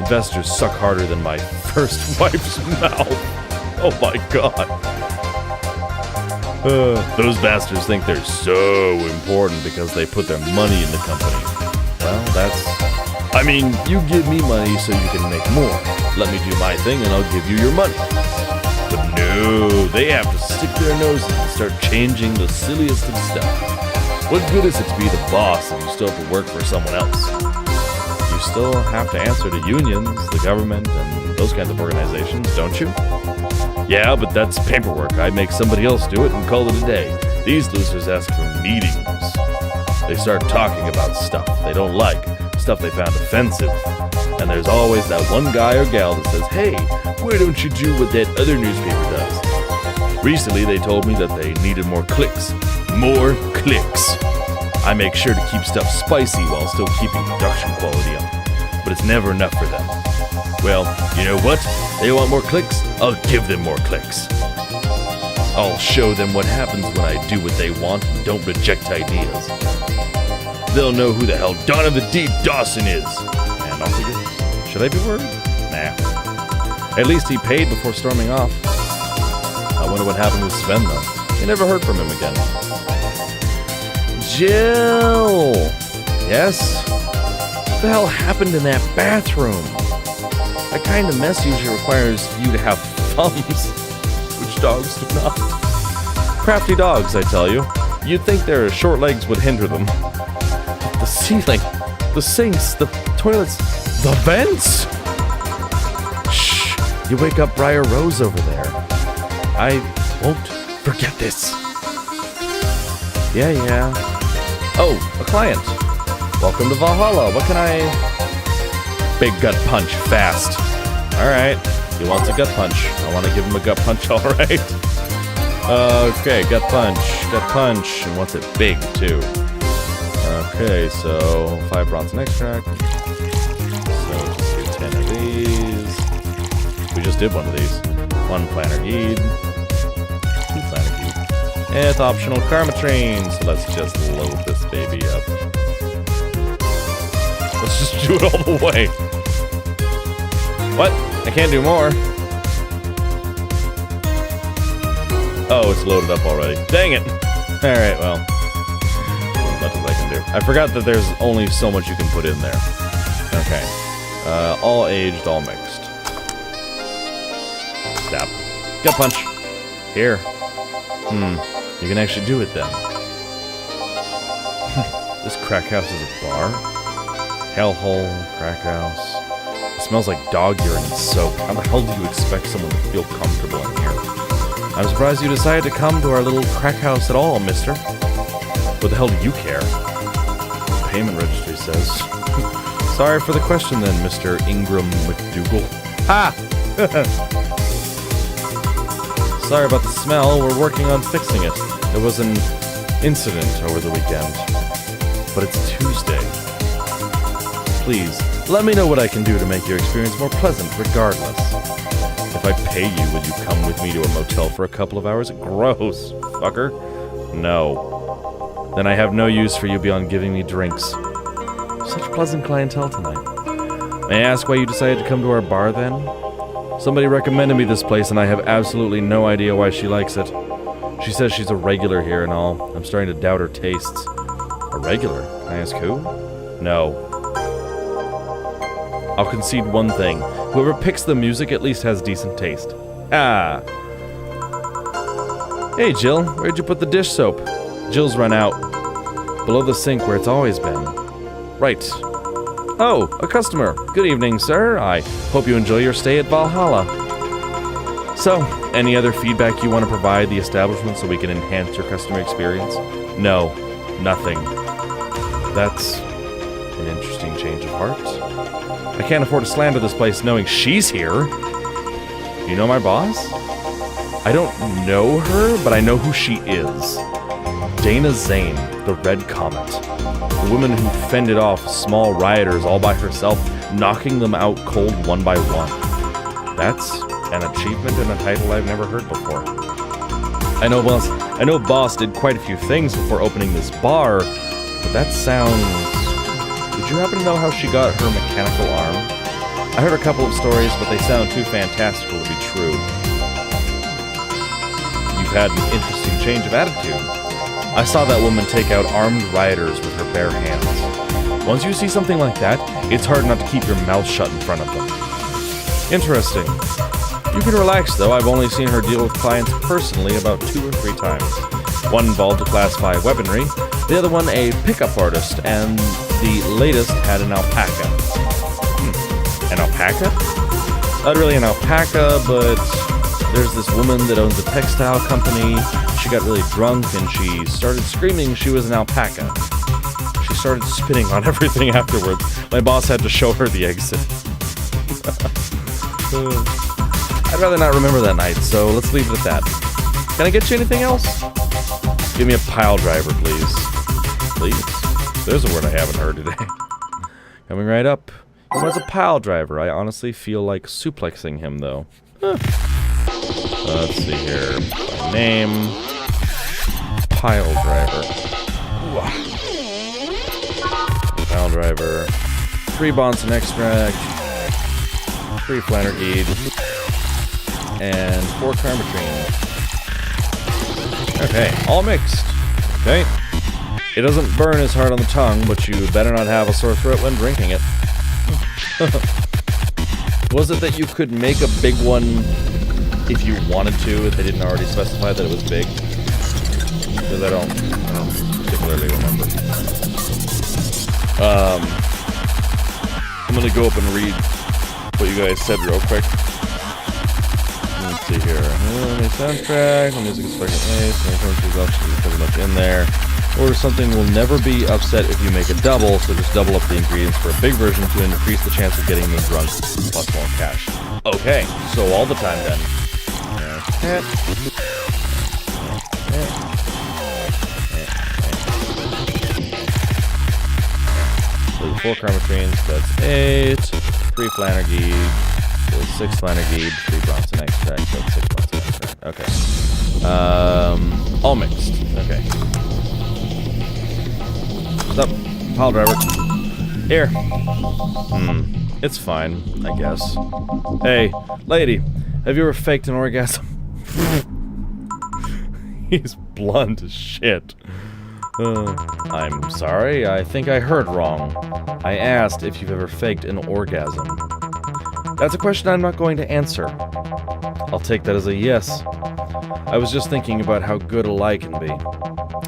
Investors suck harder than my first wife's mouth. Oh my god. Those bastards think they're so important because they put their money in the company. Well, that's... I mean, you give me money so you can make more. Let me do my thing and I'll give you your money. But no, they have to stick their noses and start changing the silliest of stuff. What good is it to be the boss if you still have to work for someone else? You still have to answer to unions, the government, and those kinds of organizations, don't you? Yeah, but that's paperwork. I make somebody else do it and call it a day. These losers ask for meetings. They start talking about stuff they don't like, stuff they found offensive. And there's always that one guy or gal that says, hey, why don't you do what that other newspaper does? Recently, they told me that they needed more clicks. More clicks. I make sure to keep stuff spicy while still keeping production quality up. But it's never enough for them. Well, you know what? They want more clicks? I'll give them more clicks. I'll show them what happens when I do what they want and don't reject ideas. They'll know who the hell Donovan D. Dawson is. And off he goes. Should I be worried? Nah. At least he paid before storming off. I wonder what happened with Sven, though. I never heard from him again. Jill! Yes? What the hell happened in that bathroom? That kind of mess usually requires you to have thumbs, which dogs do not. Crafty dogs, I tell you. You'd think their short legs would hinder them. But the ceiling, the sinks, the toilets, the vents! Shh! You wake up Briar Rose over there. I won't forget this. Yeah. Oh, a client. Welcome to Valhalla. What can I... Big gut punch, fast. Alright, he wants a gut punch. I want to give him a gut punch, alright. Okay, gut punch, and wants it big, too. Okay, so 5 bronze and extract. So just do 10 of these. We just did one of these. 1 planner heed. 2 planner heed. And it's optional Karmotrine, so let's just load this baby up. Let's just do it all the way. What? I can't do more. Oh, it's loaded up already. Dang it! Alright, well. As much as I can do. I forgot that there's only so much you can put in there. Okay. All aged, all mixed. Stab. Gut punch. Here. You can actually do it then. This crack house is a bar? Hellhole, crack house. It smells like dog urine and soap. How the hell do you expect someone to feel comfortable in here? I'm surprised you decided to come to our little crack house at all, mister. What the hell do you care? The payment registry says. Sorry for the question then, Mr. Ingram McDougal. Ha! Sorry about the smell. We're working on fixing it. There was an incident over the weekend. But it's Tuesday. Please, let me know what I can do to make your experience more pleasant, regardless. If I pay you, will you come with me to a motel for a couple of hours? Gross, fucker. No. Then I have no use for you beyond giving me drinks. Such pleasant clientele tonight. May I ask why you decided to come to our bar, then? Somebody recommended me this place, and I have absolutely no idea why she likes it. She says she's a regular here and all. I'm starting to doubt her tastes. A regular? Can I ask who? No. I'll concede one thing. Whoever picks the music at least has decent taste. Ah. Hey, Jill. Where'd you put the dish soap? Jill's run out. Below the sink where it's always been. Right. Oh, a customer. Good evening, sir. I hope you enjoy your stay at Valhalla. So, any other feedback you want to provide the establishment so we can enhance your customer experience? No, nothing. That's an interesting change of heart. I can't afford to slander this place knowing she's here. You know my boss? I don't know her, but I know who she is. Dana Zane, the Red Comet. The woman who fended off small rioters all by herself, knocking them out cold one by one. That's an achievement and a title I've never heard before. I know Boss did quite a few things before opening this bar, but that sounds... Did you happen to know how she got her mechanical arm? I heard a couple of stories, but they sound too fantastical to be true. You've had an interesting change of attitude. I saw that woman take out armed rioters with her bare hands. Once you see something like that, it's hard not to keep your mouth shut in front of them. Interesting. You can relax, though. I've only seen her deal with clients personally about 2 or 3 times. One involved a Class 5 weaponry, the other one a pickup artist, and the latest had an alpaca. An alpaca? Not really an alpaca, but there's this woman that owns a textile company. She got really drunk and she started screaming she was an alpaca. She started spitting on everything afterwards. My boss had to show her the exit. I'd rather not remember that night, so let's leave it at that. Can I get you anything else? Give me a pile driver, please. Please. There's a word I haven't heard today. Coming right up. He wants a pile driver. I honestly feel like suplexing him, though. Let's see here. By name. Pile driver. Pile driver. 3 Bonson extract. 3 Flannergeed. And 4 Karmotrine. Okay, all mixed. Okay. It doesn't burn as hard on the tongue, but you better not have a sore throat when drinking it. Was it that you could make a big one if you wanted to, if they didn't already specify that it was big? Because I don't particularly remember. I'm gonna go up and read what you guys said real quick. Let's see here. Soundtrack, the music is fucking nice, pretty much in there. Order something will never be upset if you make a double, so just double up the ingredients for a big version to increase the chance of getting me drunk, plus more cash. Okay, so all the time then. So 4 Karmotrines, that's 8. 3 Flannergeed, so 6 Flannergeed, 3 Bronson extract, that's 6 Bronson extract. Okay. All mixed. Okay. What's up, pile driver? Here. It's fine, I guess. Hey, lady, have you ever faked an orgasm? He's blunt as shit. I'm sorry, I think I heard wrong. I asked if you've ever faked an orgasm. That's a question I'm not going to answer. I'll take that as a yes. I was just thinking about how good a lie can be.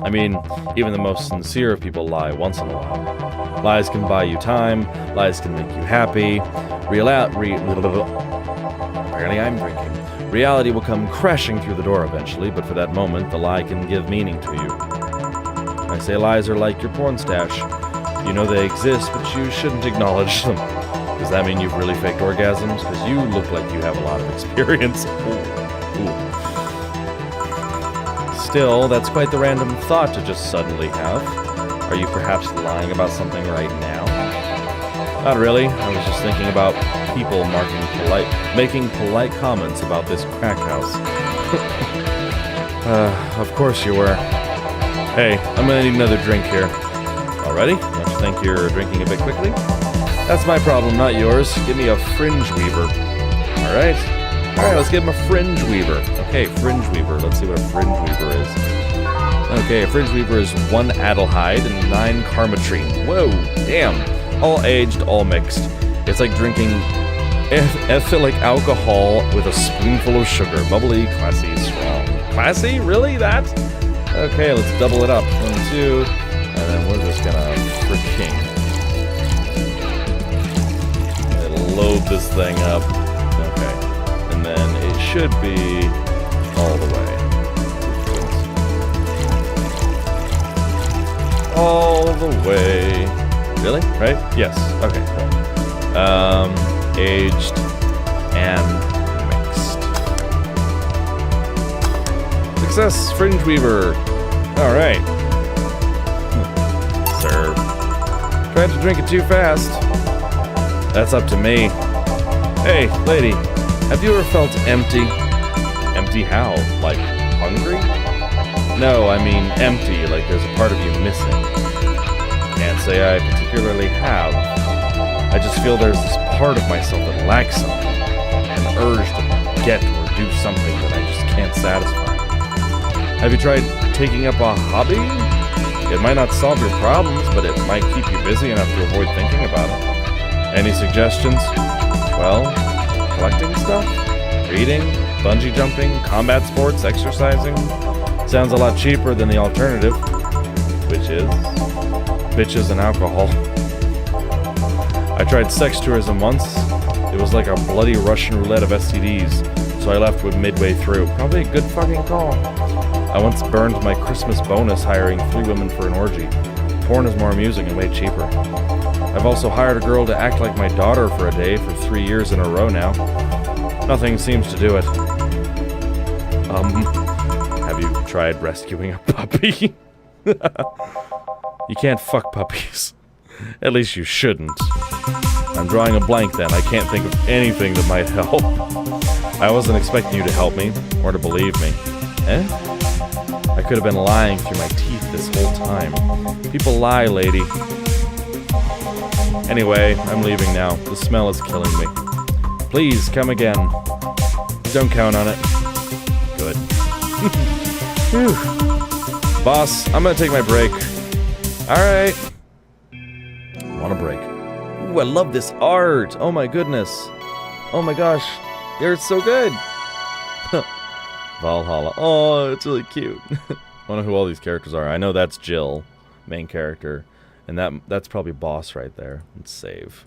I mean, even the most sincere of people lie once in a while. Lies can buy you time, lies can make you happy. Apparently I'm drinking. Reality will come crashing through the door eventually, but for that moment, the lie can give meaning to you. I say lies are like your porn stash. You know they exist, but you shouldn't acknowledge them. Does that mean you've really faked orgasms? Because you look like you have a lot of experience. Ooh. Still, that's quite the random thought to just suddenly have. Are you perhaps lying about something right now? Not really. I was just thinking about people making polite comments about this crack house. Of course you were. Hey, I'm gonna need another drink here. Already? Don't you think you're drinking a bit quickly? That's my problem, not yours. Give me a fringe weaver. Alright, let's give him a fringe weaver. Okay, fringe weaver. Let's see what a fringe weaver is. Okay, a fringe weaver is 1 Adelhyde and 9 Karmotrine. Whoa, damn. All aged, all mixed. It's like drinking ethylic alcohol with a spoonful of sugar. Bubbly, classy, strong. Classy? Really? That? Okay, let's double it up. 1, 2, and then we're just gonna freaking load this thing up. Okay, and then it should be all the way. All the way. Really? Right? Yes. Okay, cool. Aged and mixed. Success, Fringe Weaver. Alright. Serve. Tried to drink it too fast. That's up to me. Hey, lady, have you ever felt empty? Empty how? Like, hungry? No, I mean empty, like there's a part of you missing. Can't say I particularly have. I just feel there's this part of myself that lacks something. An urge to get or do something that I just can't satisfy. Have you tried taking up a hobby? It might not solve your problems, but it might keep you busy enough to avoid thinking about it. Any suggestions? Well, collecting stuff? Reading? Bungee jumping? Combat sports? Exercising? Sounds a lot cheaper than the alternative, which is bitches and alcohol. I tried sex tourism once. It was like a bloody Russian roulette of STDs, so I left with midway through. Probably a good fucking call. I once burned my Christmas bonus hiring 3 women for an orgy. Porn is more amusing and way cheaper. I've also hired a girl to act like my daughter for a day for 3 years in a row now. Nothing seems to do it. Have you tried rescuing a puppy? You can't fuck puppies. At least you shouldn't. I'm drawing a blank then. I can't think of anything that might help. I wasn't expecting you to help me, or to believe me. Eh? I could have been lying through my teeth this whole time. People lie, lady. Anyway, I'm leaving now. The smell is killing me. Please, come again. Don't count on it. Good. Whew. Boss, I'm gonna take my break. Alright. Want a break. Ooh, I love this art. Oh my goodness. Oh my gosh. The art's so good. Valhalla. Oh, it's really cute. I wonder who all these characters are. I know that's Jill, main character. And that's probably boss right there. Let's save.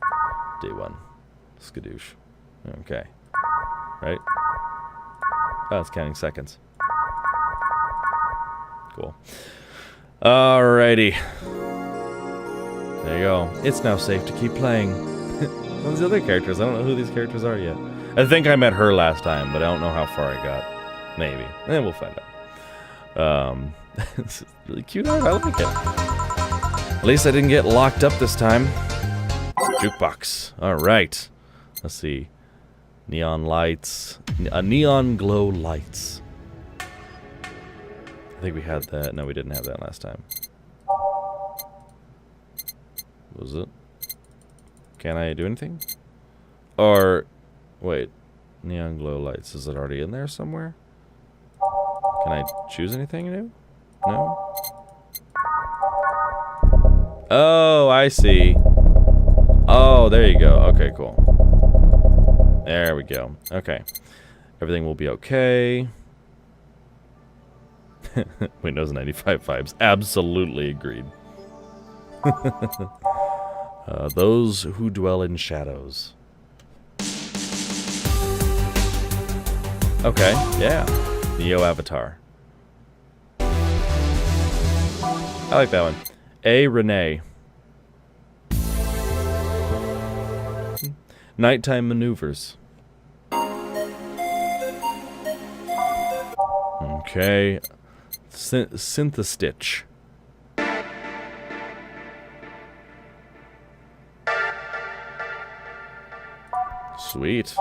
Day 1. Skadoosh. Okay. Right? Oh, it's counting seconds. Cool. Alrighty. There you go. It's now safe to keep playing. What's the other characters? I don't know who these characters are yet. I think I met her last time, but I don't know how far I got. Maybe. We'll find out. This is really cute art. I like it. At least I didn't get locked up this time. Jukebox. Alright. Let's see. Neon lights. Neon glow lights. I think we had that. No, we didn't have that last time. Was it? Can I do anything? Or, wait. Neon glow lights. Is it already in there somewhere? Can I choose anything new? No? Oh, I see. Oh, there you go. Okay, cool. There we go. Okay. Everything will be okay. Windows 95 vibes. Absolutely agreed. Those who dwell in shadows. Okay, yeah. Neo Avatar. I like that one. A. Renee. Nighttime maneuvers. Okay. Synthestitch. Sweet.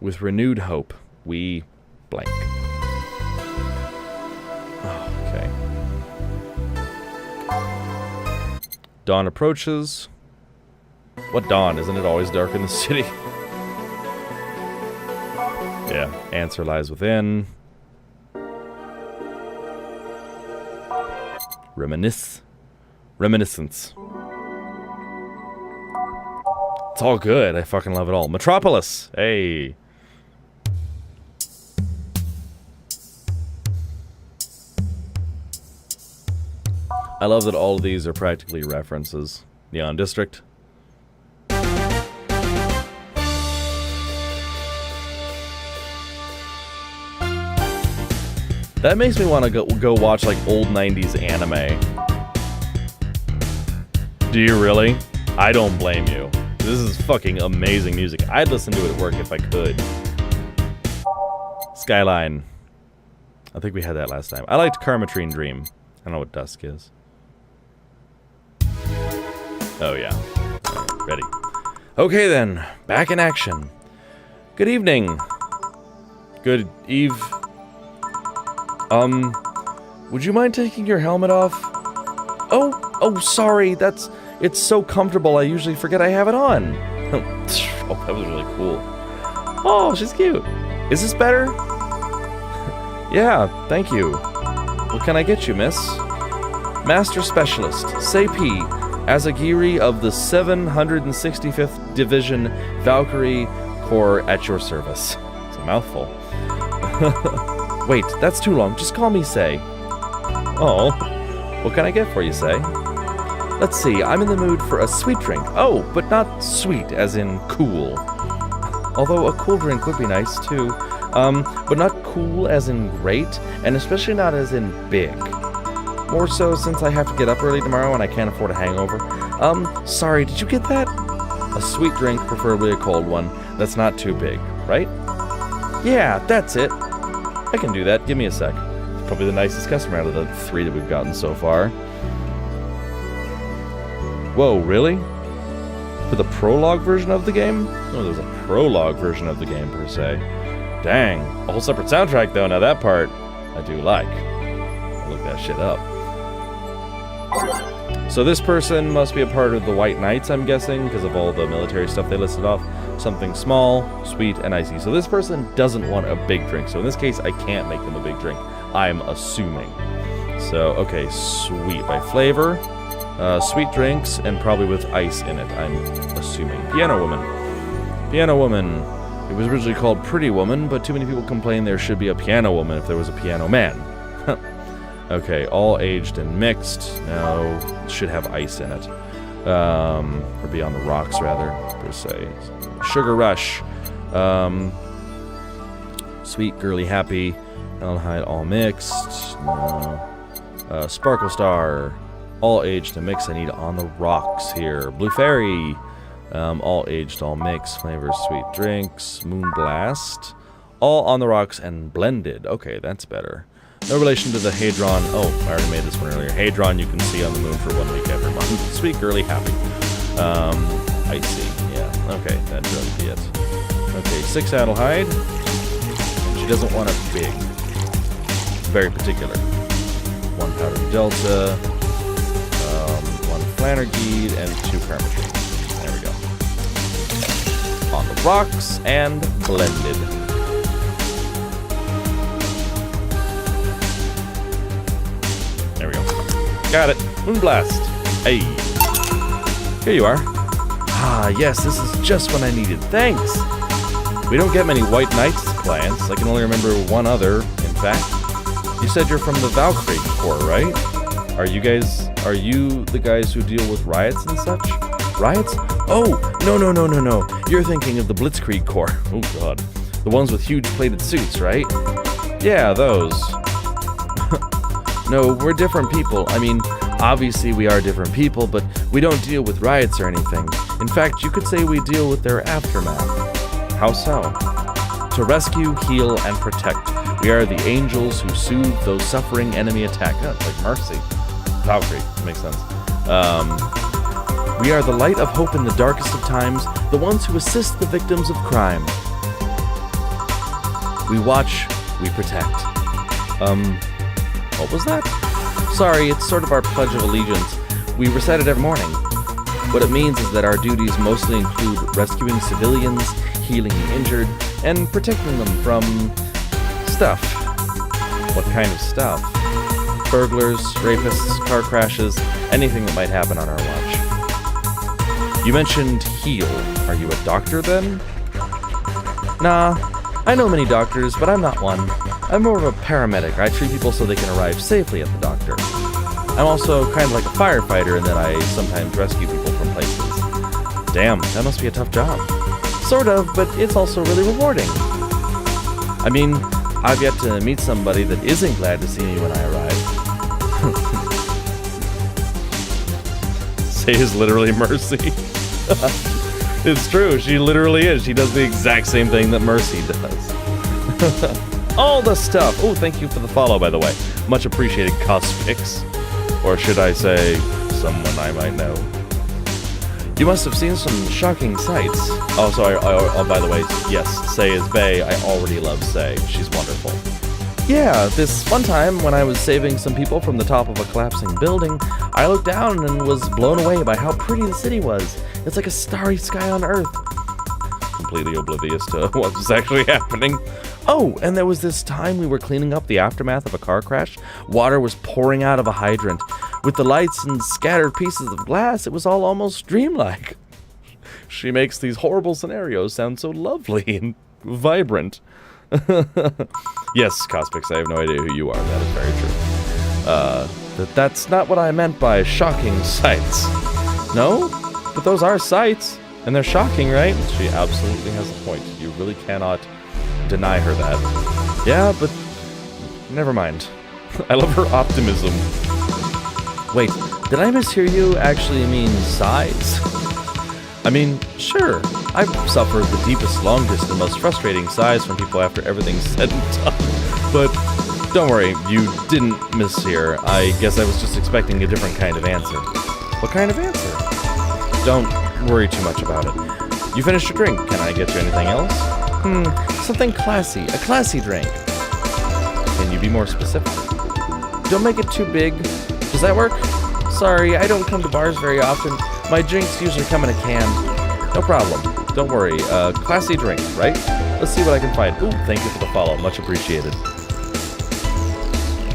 With renewed hope, we blank. Oh, okay. Dawn approaches. What dawn? Isn't it always dark in the city? Yeah. Answer lies within. Reminiscence. It's all good. I fucking love it all. Metropolis! Hey! I love that all of these are practically references. Neon District. That makes me want to go watch like old 90s anime. Do you really? I don't blame you. This is fucking amazing music. I'd listen to it at work if I could. Skyline. I think we had that last time. I liked Karmotrine Dream. I don't know what Dusk is. Oh yeah. Right, ready. Okay then. Back in action. Good evening. Good eve. Would you mind taking your helmet off? Oh, sorry, it's so comfortable, I usually forget I have it on. Oh, that was really cool. Oh, she's cute. Is this better? Yeah, thank you. What can I get you, miss? Master Specialist, Seipi, Azagiri of the 765th Division Valkyrie Corps at your service. It's a mouthful. Wait, that's too long. Just call me Sei. Oh, what can I get for you, Sei? Let's see, I'm in the mood for a sweet drink. Oh, but not sweet, as in cool. Although a cool drink would be nice, too. But not cool as in great, and especially not as in big. More so since I have to get up early tomorrow and I can't afford a hangover. Sorry, did you get that? A sweet drink, preferably a cold one, that's not too big, right? Yeah, that's it. I can do that. Give me a sec. Probably the nicest customer out of the 3 that we've gotten so far. Whoa, really? For the prologue version of the game? Oh, there's a prologue version of the game, per se. Dang. A whole separate soundtrack, though. Now, that part, I do like. I'll look that shit up. So this person must be a part of the White Knights, I'm guessing, because of all the military stuff they listed off. Something small, sweet, and icy. So this person doesn't want a big drink. So in this case, I can't make them a big drink. I'm assuming. So, okay, sweet by flavor. Sweet drinks, and probably with ice in it, I'm assuming. Piano Woman. Piano Woman. It was originally called Pretty Woman, but too many people complain there should be a Piano Woman if there was a Piano Man. Okay, all aged and mixed. Now, it should have ice in it. Or be on the rocks, rather, per se. Sugar Rush. Sweet, girly, happy. Aldehyde, all mixed. No. Sparkle Star, all aged to mix. I need on the rocks here. Blue Fairy, all aged, all mix. Flavors, sweet drinks. Moon Blast, all on the rocks and blended. Okay, that's better. No relation to the Hadron. Oh, I already made this one earlier. Hadron you can see on the moon for 1 week every month. Sweet, girly, happy. Icy. Yeah, okay, that should be it. Okay, 6 Adelhyde. She doesn't want it big. Very particular. 1 Powdery Delta, 1 Flannergeed, and 2 Karmotrine. There we go. On the rocks and blended. There we go. Got it. Moonblast. Hey. Here you are. Ah, yes, this is just what I needed. Thanks. We don't get many White Knights clients. I can only remember one other, in fact. You said you're from the Valkyrie Corps, right? Are you the guys who deal with riots and such? Riots? Oh, no. You're thinking of the Blitzkrieg Corps. Oh, God. The ones with huge plated suits, right? Yeah, those. No, we're different people. I mean, obviously we are different people, but we don't deal with riots or anything. In fact, you could say we deal with their aftermath. How so? To rescue, heal, and protect. We are the angels who soothe those suffering enemy attack. Oh, it's like Mercy. Valkyrie. Makes sense. We are the light of hope in the darkest of times, the ones who assist the victims of crime. We watch, we protect. What was that? Sorry, it's sort of our Pledge of Allegiance. We recite it every morning. What it means is that our duties mostly include rescuing civilians, healing the injured, and protecting them from stuff. What kind of stuff? Burglars, rapists, car crashes, anything that might happen on our watch. You mentioned heal. Are you a doctor then? Nah, I know many doctors, but I'm not one. I'm more of a paramedic. I treat people so they can arrive safely at the doctor. I'm also kind of like a firefighter in that I sometimes rescue people from places. Damn, that must be a tough job. Sort of, but it's also really rewarding. I mean, I've yet to meet somebody that isn't glad to see me when I arrive. Say is literally Mercy. It's true, she literally is. She does the exact same thing that Mercy does. All the stuff. Oh, thank you for the follow, by the way. Much appreciated, Cospix. Or should I say, someone I might know. You must have seen some shocking sights. Oh, sorry. Oh, by the way, yes, Say is Bae. I already love Say. She's wonderful. Yeah, this one time when I was saving some people from the top of a collapsing building, I looked down and was blown away by how pretty the city was. It's like a starry sky on Earth. Completely oblivious to what was actually happening. Oh, and there was this time we were cleaning up the aftermath of a car crash. Water was pouring out of a hydrant. With the lights and scattered pieces of glass, it was all almost dreamlike. She makes these horrible scenarios sound so lovely and vibrant. Yes, Cospix, I have no idea who you are. That is very true. That's not what I meant by shocking sights. No? But those are sights. And they're shocking, right? She absolutely has a point. You really cannot deny her that. Yeah, but never mind. I love her optimism. Wait, did I mishear you actually mean sighs? I mean, sure, I've suffered the deepest, longest, and most frustrating sighs from people after everything's said and done. But don't worry, you didn't mishear. I guess I was just expecting a different kind of answer. What kind of answer? Don't worry too much about it. You finished your drink. Can I get you anything else? Something classy. A classy drink. Can you be more specific? Don't make it too big. Does that work? Sorry, I don't come to bars very often. My drinks usually come in a can. No problem. Don't worry. Classy drink, right? Let's see what I can find. Ooh, thank you for the follow. Much appreciated.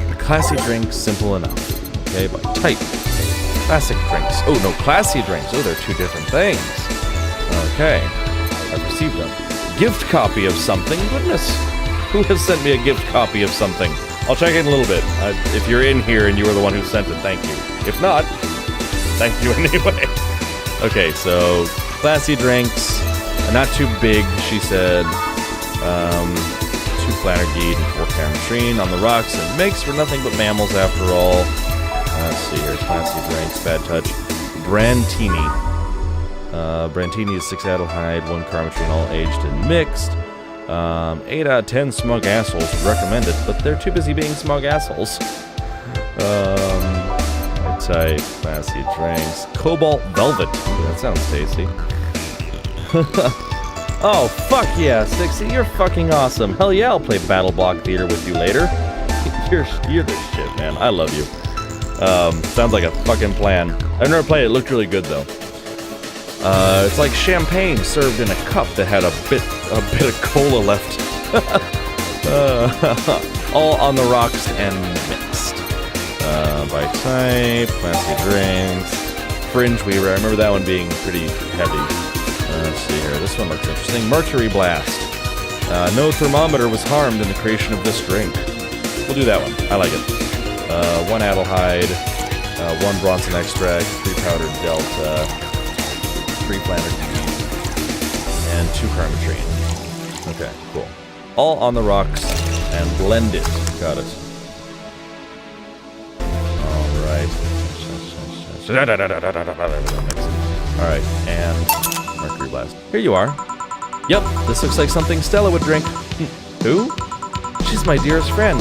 A classy drink, simple enough. Okay, but type. Classic drinks. Oh, no, classy drinks. Oh, they're two different things. Okay. I've received them. Gift copy of something. Goodness. Who has sent me a gift copy of something? I'll check in a little bit. If you're in here and you were the one who sent it, thank you. If not, thank you anyway. Okay, so classy drinks. Not too big, she said. 2 Flannergeed and 4 Karmotrine on the rocks and makes for nothing but mammals after all. see here. Classy drinks, bad touch. Brantini. Brantini is 6 Adelhyde, 1 Karmotrine, all aged and mixed. 8 out of 10 smug assholes would recommend it, but they're too busy being smug assholes. Type, classy drinks. Cobalt Velvet. Ooh, that sounds tasty. Oh, fuck yeah, Stixie, you're fucking awesome. Hell yeah, I'll play Battle Block Theater with you later. You're the shit, man. I love you. Sounds like a fucking plan. I've never played it. It looked really good, though. It's like champagne served in a cup that had a bit of cola left. All on the rocks and mixed. By type, classy drinks, Fringe Weaver. I remember that one being pretty heavy. Let's see here. This one looks interesting. Mercury Blast. No thermometer was harmed in the creation of this drink. We'll do that one. I like it. 1 Adelhyde, 1 Bronson Extract, 3 Powdered Delta, 3 Planner and 2 Karmotrine. Okay, cool. All on the rocks and blended. Got it. Alright, and Mercury Blast. Here you are. Yep, this looks like something Stella would drink. Who? She's my dearest friend.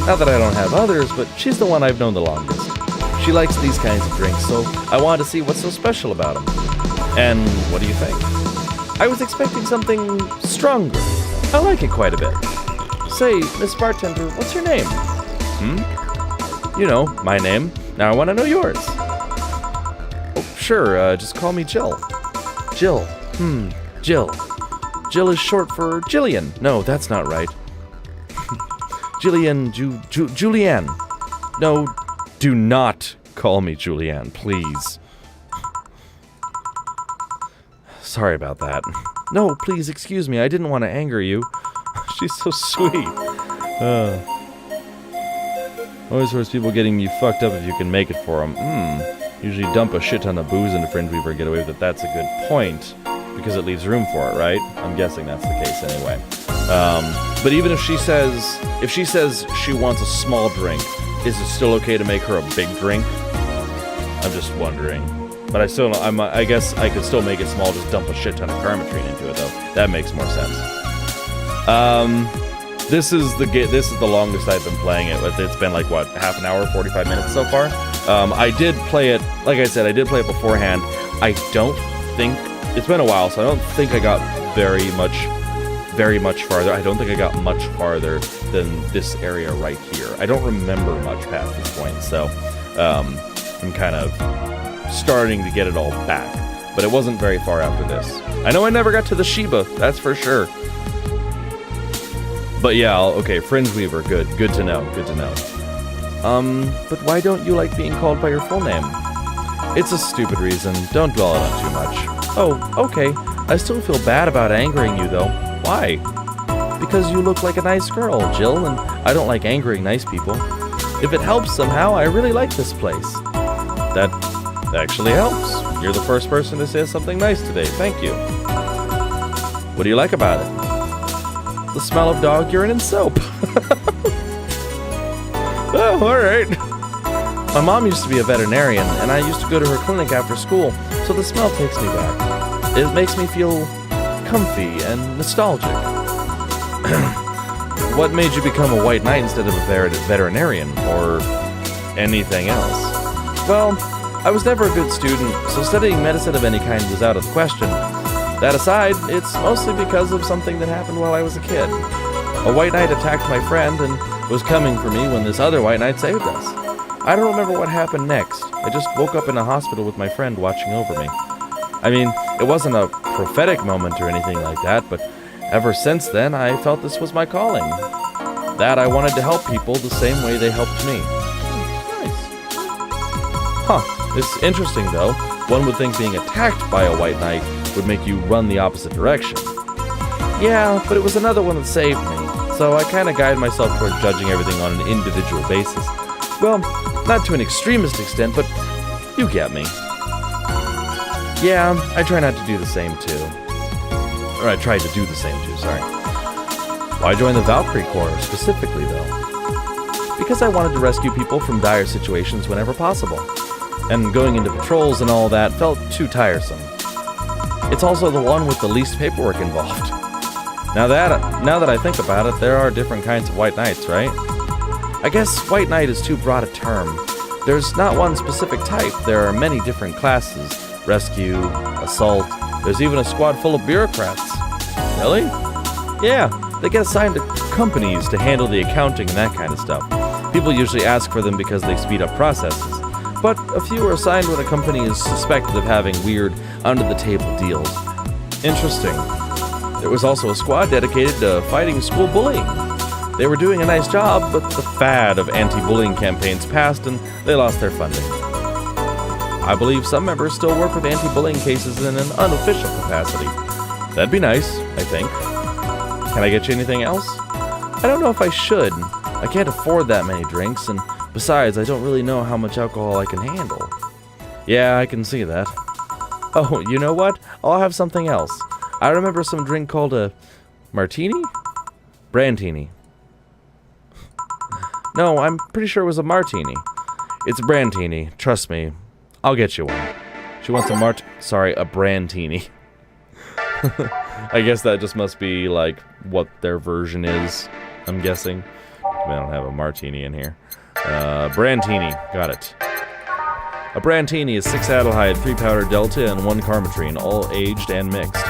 Not that I don't have others, but she's the one I've known the longest. She likes these kinds of drinks, so I wanted to see what's so special about them. And what do you think? I was expecting something stronger. I like it quite a bit. Say, Miss Bartender, what's your name? You know, my name. Now I want to know yours. Oh, sure, just call me Jill. Jill. Jill. Jill is short for Jillian. No, that's not right. Jillian, Julianne. No, do not call me Julianne, please. Sorry about that. No, please, excuse me, I didn't want to anger you. She's so sweet. Always worse people getting you fucked up if you can make it for them. Usually dump a shit ton of booze into Fringe Weaver and get away with it. That's a good point, because it leaves room for it, right? I'm guessing that's the case anyway. But even if she says she wants a small drink, is it still okay to make her a big drink? I'm just wondering. But I guess I could still make it small, just dump a shit ton of Karmotrine into it, though. That makes more sense. This is the longest I've been playing it. It's been like, what, half an hour, 45 minutes so far? I did play it, like I said, I did play it beforehand. I don't think, it's been a while, so I don't think I got very much farther. I don't think I got much farther than this area right here. I don't remember much past this point, so I'm kind of starting to get it all back. But it wasn't very far after this. I know I never got to the Sheba, that's for sure. But yeah, okay, Fringe Weaver, good to know, but why don't you like being called by your full name? It's a stupid reason, don't dwell on it too much. Oh, okay, I still feel bad about angering you though. Why? Because you look like a nice girl, Jill, and I don't like angering nice people. If it helps somehow, I really like this place. That actually helps. You're the first person to say something nice today, thank you. What do you like about it? The smell of dog urine and soap. Oh, alright. My mom used to be a veterinarian, and I used to go to her clinic after school, so the smell takes me back. It makes me feel comfy and nostalgic. What made you become a white knight instead of a veterinarian, or anything else? Well, I was never a good student, so studying medicine of any kind was out of the question. That aside, it's mostly because of something that happened while I was a kid. A white knight attacked my friend and was coming for me when this other white knight saved us. I don't remember what happened next. I just woke up in a hospital with my friend watching over me. I mean, it wasn't a prophetic moment or anything like that, but ever since then, I felt this was my calling. That I wanted to help people the same way they helped me. Nice. Huh, it's interesting though. One would think being attacked by a white knight would make you run the opposite direction. Yeah, but it was another one that saved me, so I kind of guide myself toward judging everything on an individual basis. Well, not to an extremist extent, but you get me. Yeah, I try not to do the same too. Or I tried to do the same too, sorry. Why join the Valkyrie Corps specifically, though? because I wanted to rescue people from dire situations whenever possible. And going into patrols and all that felt too tiresome. It's also the one with the least paperwork involved. Now that I think about it, there are different kinds of white knights, right? I guess white knight is too broad a term. There's not one specific type. There are many different classes. Rescue, assault, there's even a squad full of bureaucrats. Really? Yeah, they get assigned to companies to handle the accounting and that kind of stuff. People usually ask for them because they speed up processes. But a few are assigned when a company is suspected of having weird, under-the-table deals. Interesting. There was also a squad dedicated to fighting school bullying. They were doing a nice job, but the fad of anti-bullying campaigns passed and they lost their funding. I believe some members still work with anti-bullying cases in an unofficial capacity. That'd be nice, I think. Can I get you anything else? I don't know if I should. I can't afford that many drinks, and besides, I don't really know how much alcohol I can handle. Yeah, I can see that. Oh, you know what? I'll have something else. I remember some drink called a martini? Brandtini. No, I'm pretty sure it was a martini. It's a brandtini, trust me. I'll get you one. She wants a a brandtini. I guess that just must be, like, what their version is, I'm guessing. I don't have a martini in here. Brandtini, got it. A brandtini is 6 Adelhyde, 3 powder Delta, and 1 Karmotrine, all aged and mixed.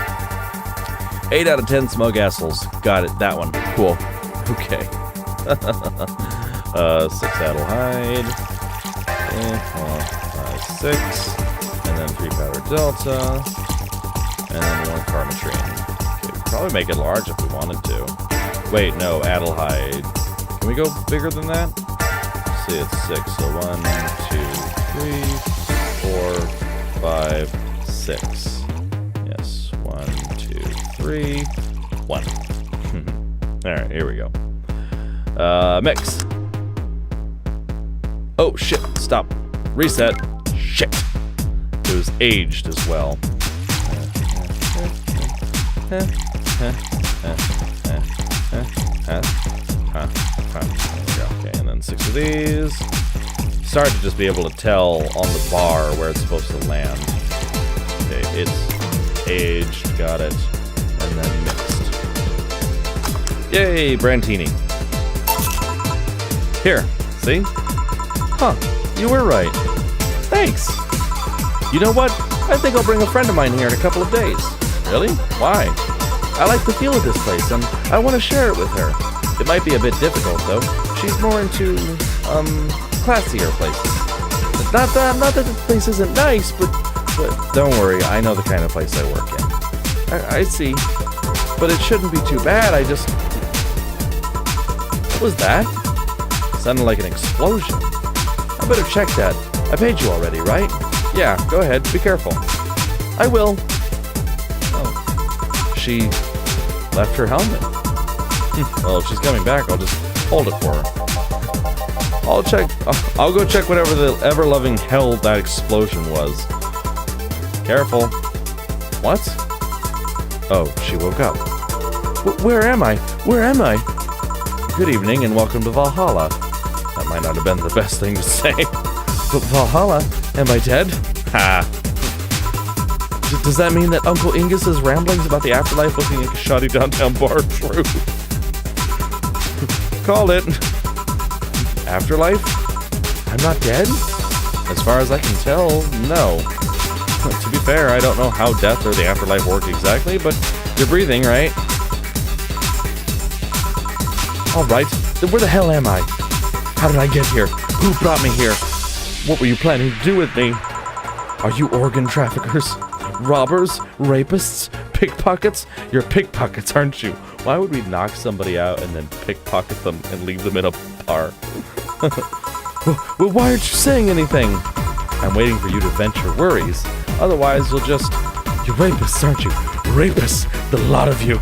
8 out of 10 smug assholes. Got it, that one. Cool. Okay. 6 Adelhyde. 6. And then 3 powder Delta. And then 1 Karmotrine. Okay, we'd probably make it large if we wanted to. Wait, no, Adelhyde. Can we go bigger than that? Let's see, it's 6. So 1, 2, 3, 4, 5, 6. Yes, 1, 2, 3, 1. Alright, here we go. Mix. Oh, shit. Stop. Reset. Shit. It was aged as well. Okay, and then 6 of these. Start to just be able to tell on the bar where it's supposed to land. Okay, it's aged, got it, and then mixed. Yay, Brandtini. Here, see? Huh, you were right. Thanks. You know what? I think I'll bring a friend of mine here in a couple of days. Really? Why? I like the feel of this place, and I want to share it with her. It might be a bit difficult, though. She's more into, classier places. Not that the place isn't nice, but don't worry, I know the kind of place I work in. I see. But it shouldn't be too bad, What was that? Sounded like an explosion. I better check that. I paid you already, right? Yeah, go ahead, be careful. I will. Oh. She left her helmet. Well, if she's coming back, I'll just hold it for her. I'll go check whatever the ever-loving hell that explosion was. Careful. What? Oh, she woke up. Where am I? Where am I? Good evening and welcome to Valhalla. That might not have been the best thing to say. But Valhalla? Am I dead? Ha. Does that mean that Uncle Ingus's ramblings about the afterlife looking like a shoddy downtown bar are true? Called it. Afterlife? I'm not dead? As far as I can tell, no. To be fair, I don't know how death or the afterlife work exactly, but you're breathing, right? Alright, then where the hell am I? How did I get here? Who brought me here? What were you planning to do with me? Are you organ traffickers? Robbers? Rapists? Pickpockets? You're pickpockets, aren't you? Why would we knock somebody out and then pickpocket them and leave them in a bar? Well, why aren't you saying anything? I'm waiting for you to vent your worries. Otherwise, you're rapists, aren't you? Rapists, the lot of you.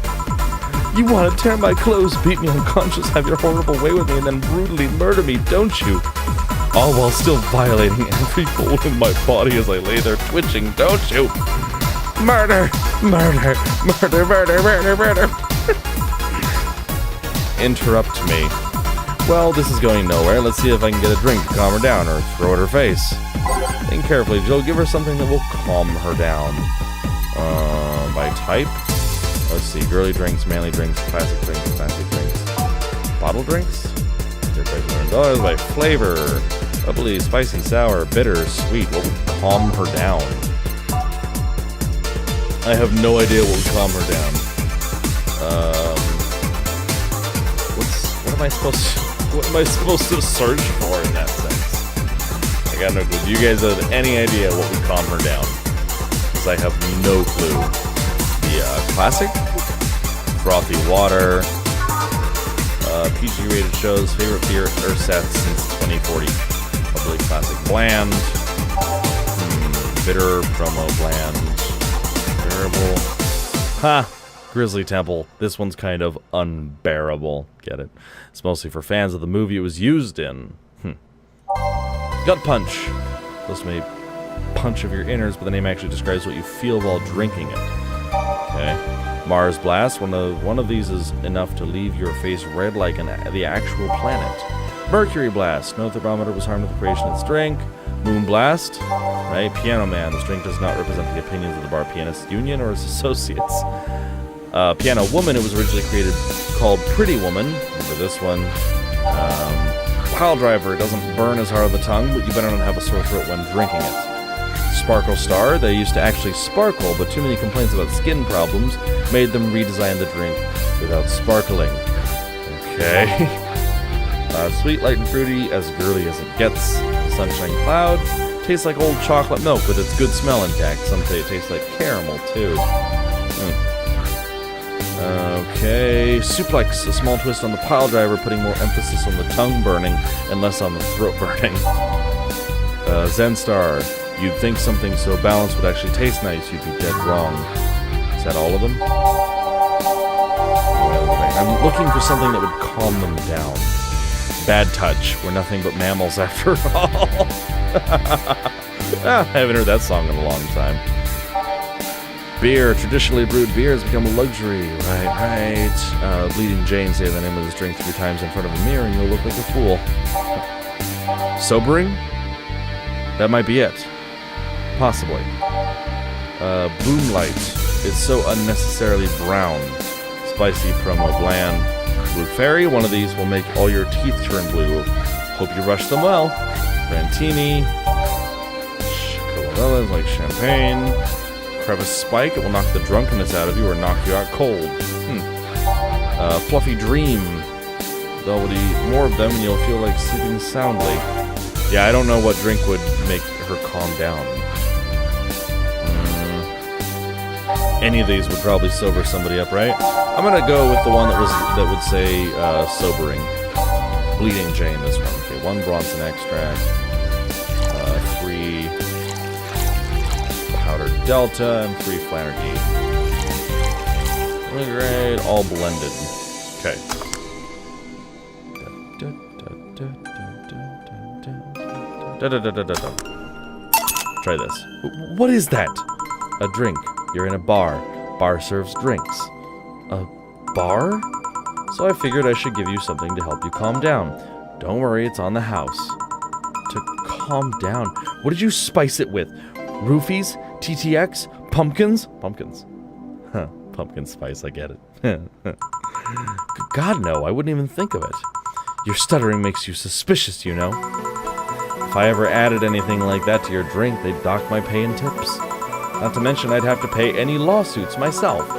You want to tear my clothes, beat me unconscious, have your horrible way with me, and then brutally murder me, don't you? All while still violating every bone in my body as I lay there twitching, don't you? Murder! Murder! Murder! Murder! Murder! Murder! Interrupt me. Well, this is going nowhere. Let's see if I can get a drink to calm her down or throw at her face. Think carefully, Jill. Give her something that will calm her down. By type? Let's see. Girly drinks, manly drinks, classic drinks, classic drinks. Bottle drinks? They're $100. By flavor. Bubbly, spicy, sour, bitter, sweet. What would calm her down? I have no idea what would calm her down. What am I supposed to search for in that sense? I got no clue. Do you guys have any idea what would calm her down? Because I have no clue. The classic, frothy water, PG-rated shows, favorite beer or sets since 2040. Probably classic bland, bitter promo bland, terrible. Ha! Grizzly Temple. This one's kind of unbearable. Get it? It's mostly for fans of the movie it was used in. Gut Punch. This may punch of your innards, but the name actually describes what you feel while drinking it. Okay. Mars Blast. One of these is enough to leave your face red like the actual planet. Mercury Blast. No thermometer was harmed with the creation of this drink. Moon Blast. Right? Piano Man. This drink does not represent the opinions of the Bar Pianists Union or its associates. Piano Woman, it was originally called Pretty Woman. Remember this one. Pile Driver, it doesn't burn as hard on the tongue, but you better not have a sore throat when drinking it. Sparkle Star, they used to actually sparkle, but too many complaints about skin problems made them redesign the drink without sparkling. Okay. Sweet, light, and fruity, as girly as it gets. Sunshine Cloud, tastes like old chocolate milk with its good smell intact. Some say it tastes like caramel, too. Okay, Suplex, a small twist on the pile driver, putting more emphasis on the tongue burning and less on the throat burning. Zen Star, you'd think something so balanced would actually taste nice, you'd be dead wrong. Is that all of them? I'm looking for something that would calm them down. Bad Touch, we're nothing but mammals after all. I haven't heard that song in a long time. Beer, traditionally brewed beer has become a luxury. Right. Bleeding Jane, say the name of this drink 3 times in front of a mirror and you'll look like a fool. Sobering? That might be it. Possibly. Boomlight. It's so unnecessarily brown. Spicy promo bland. Blue Fairy, one of these will make all your teeth turn blue. Hope you brush them well. Rantini. Colorella's like champagne. Crevice Spike, it will knock the drunkenness out of you or knock you out cold. Fluffy Dream. They'll eat more of them and you'll feel like sleeping soundly. Yeah, I don't know what drink would make her calm down. Any of these would probably sober somebody up, right? I'm gonna go with the one that would say sobering. Bleeding Jane, this one. Okay, 1 Bronson extract. 3 Powdered Delta, and 3 Flannery. Great, all blended. Okay. Try this. What is that? A drink. You're in a bar. Bar serves drinks. A bar? So I figured I should give you something to help you calm down. Don't worry, it's on the house. To calm down? What did you spice it with? Roofies? TTX? Pumpkins? Pumpkins. Huh. Pumpkin spice, I get it. God, no, I wouldn't even think of it. Your stuttering makes you suspicious, you know. If I ever added anything like that to your drink, they'd dock my pay and tips. Not to mention I'd have to pay any lawsuits myself.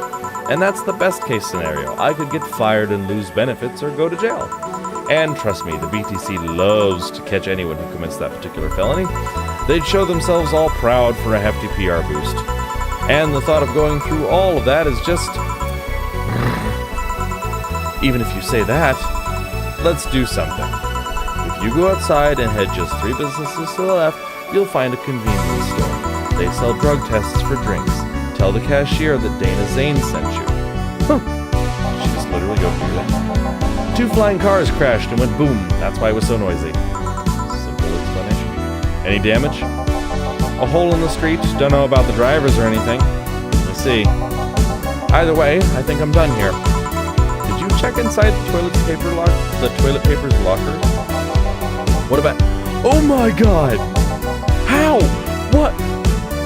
And that's the best case scenario. I could get fired and lose benefits or go to jail. And trust me, the BTC loves to catch anyone who commits that particular felony. They'd show themselves all proud for a hefty PR boost. And the thought of going through all of that is just... Even if you say that, let's do something. If you go outside and head just 3 businesses to the left, you'll find a convenience store. They sell drug tests for drinks. Tell the cashier that Dana Zane sent you. She just literally go through that. 2 flying cars crashed and went boom. That's why it was so noisy. Simple explanation. Any damage? A hole in the street. Don't know about the drivers or anything. Let's see. Either way, I think I'm done here. Did you check check inside the toilet paper's locker? What about... Oh my god! How? What?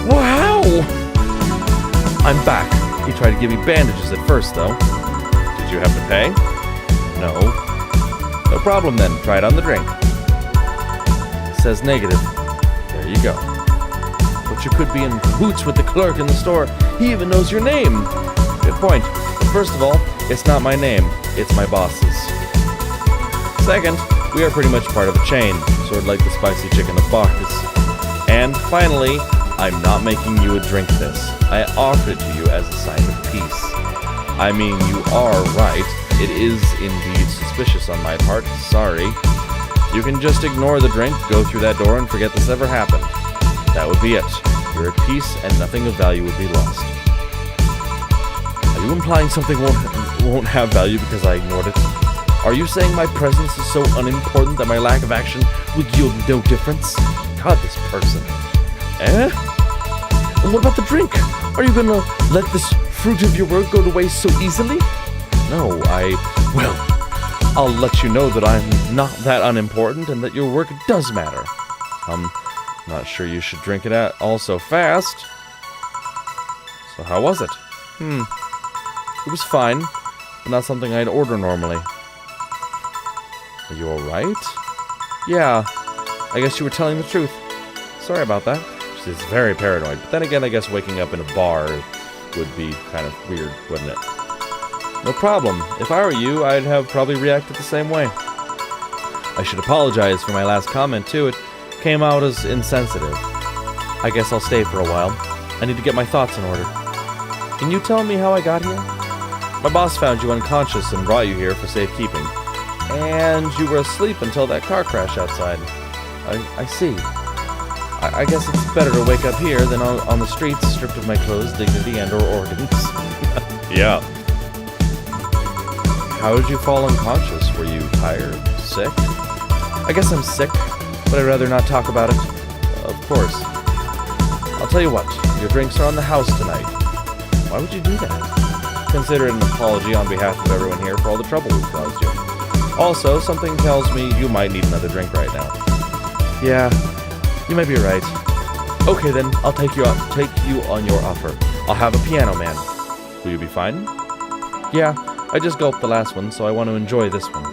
Wow! I'm back. He tried to give me bandages at first, though. Did you have to pay? No. No problem then. Try it on the drink. It says negative. There you go. But you could be in cahoots with the clerk in the store. He even knows your name. Good point. But first of all, it's not my name. It's my boss's. Second, we are pretty much part of a chain, sort of like the spicy chicken of Bacchus. And finally, I'm not making you a drink this. I offer it to you as a sign of peace. I mean, you are right. It is indeed suspicious on my part. Sorry. You can just ignore the drink, go through that door, and forget this ever happened. That would be it. You're at peace, and nothing of value would be lost. Are you implying something won't have value because I ignored it? Are you saying my presence is so unimportant that my lack of action would yield no difference? God, this person. Eh? And what about the drink? Are you gonna let this fruit of your work go to waste so easily? No, well, I'll let you know that I'm not that unimportant and that your work does matter. Not sure you should drink it all so fast. So how was it? It was fine, but not something I'd order normally. Are you alright? Yeah, I guess you were telling the truth. Sorry about that. She's very paranoid, but then again, I guess waking up in a bar would be kind of weird, wouldn't it? No problem. If I were you, I'd have probably reacted the same way. I should apologize for my last comment, too. It came out as insensitive. I guess I'll stay for a while. I need to get my thoughts in order. Can you tell me how I got here? My boss found you unconscious and brought you here for safekeeping. And you were asleep until that car crash outside. I see. I guess it's better to wake up here than on the streets, stripped of my clothes, dignity, and or organs. Yeah. How did you fall unconscious? Were you tired? Sick? I guess I'm sick, but I'd rather not talk about it. Of course. I'll tell you what, your drinks are on the house tonight. Why would you do that? Consider it an apology on behalf of everyone here for all the trouble we've caused you. Also, something tells me you might need another drink right now. Yeah, you might be right. Okay then, I'll take you on your offer. I'll have a piano man. Will you be fine? Yeah, I just gulped the last one, so I want to enjoy this one.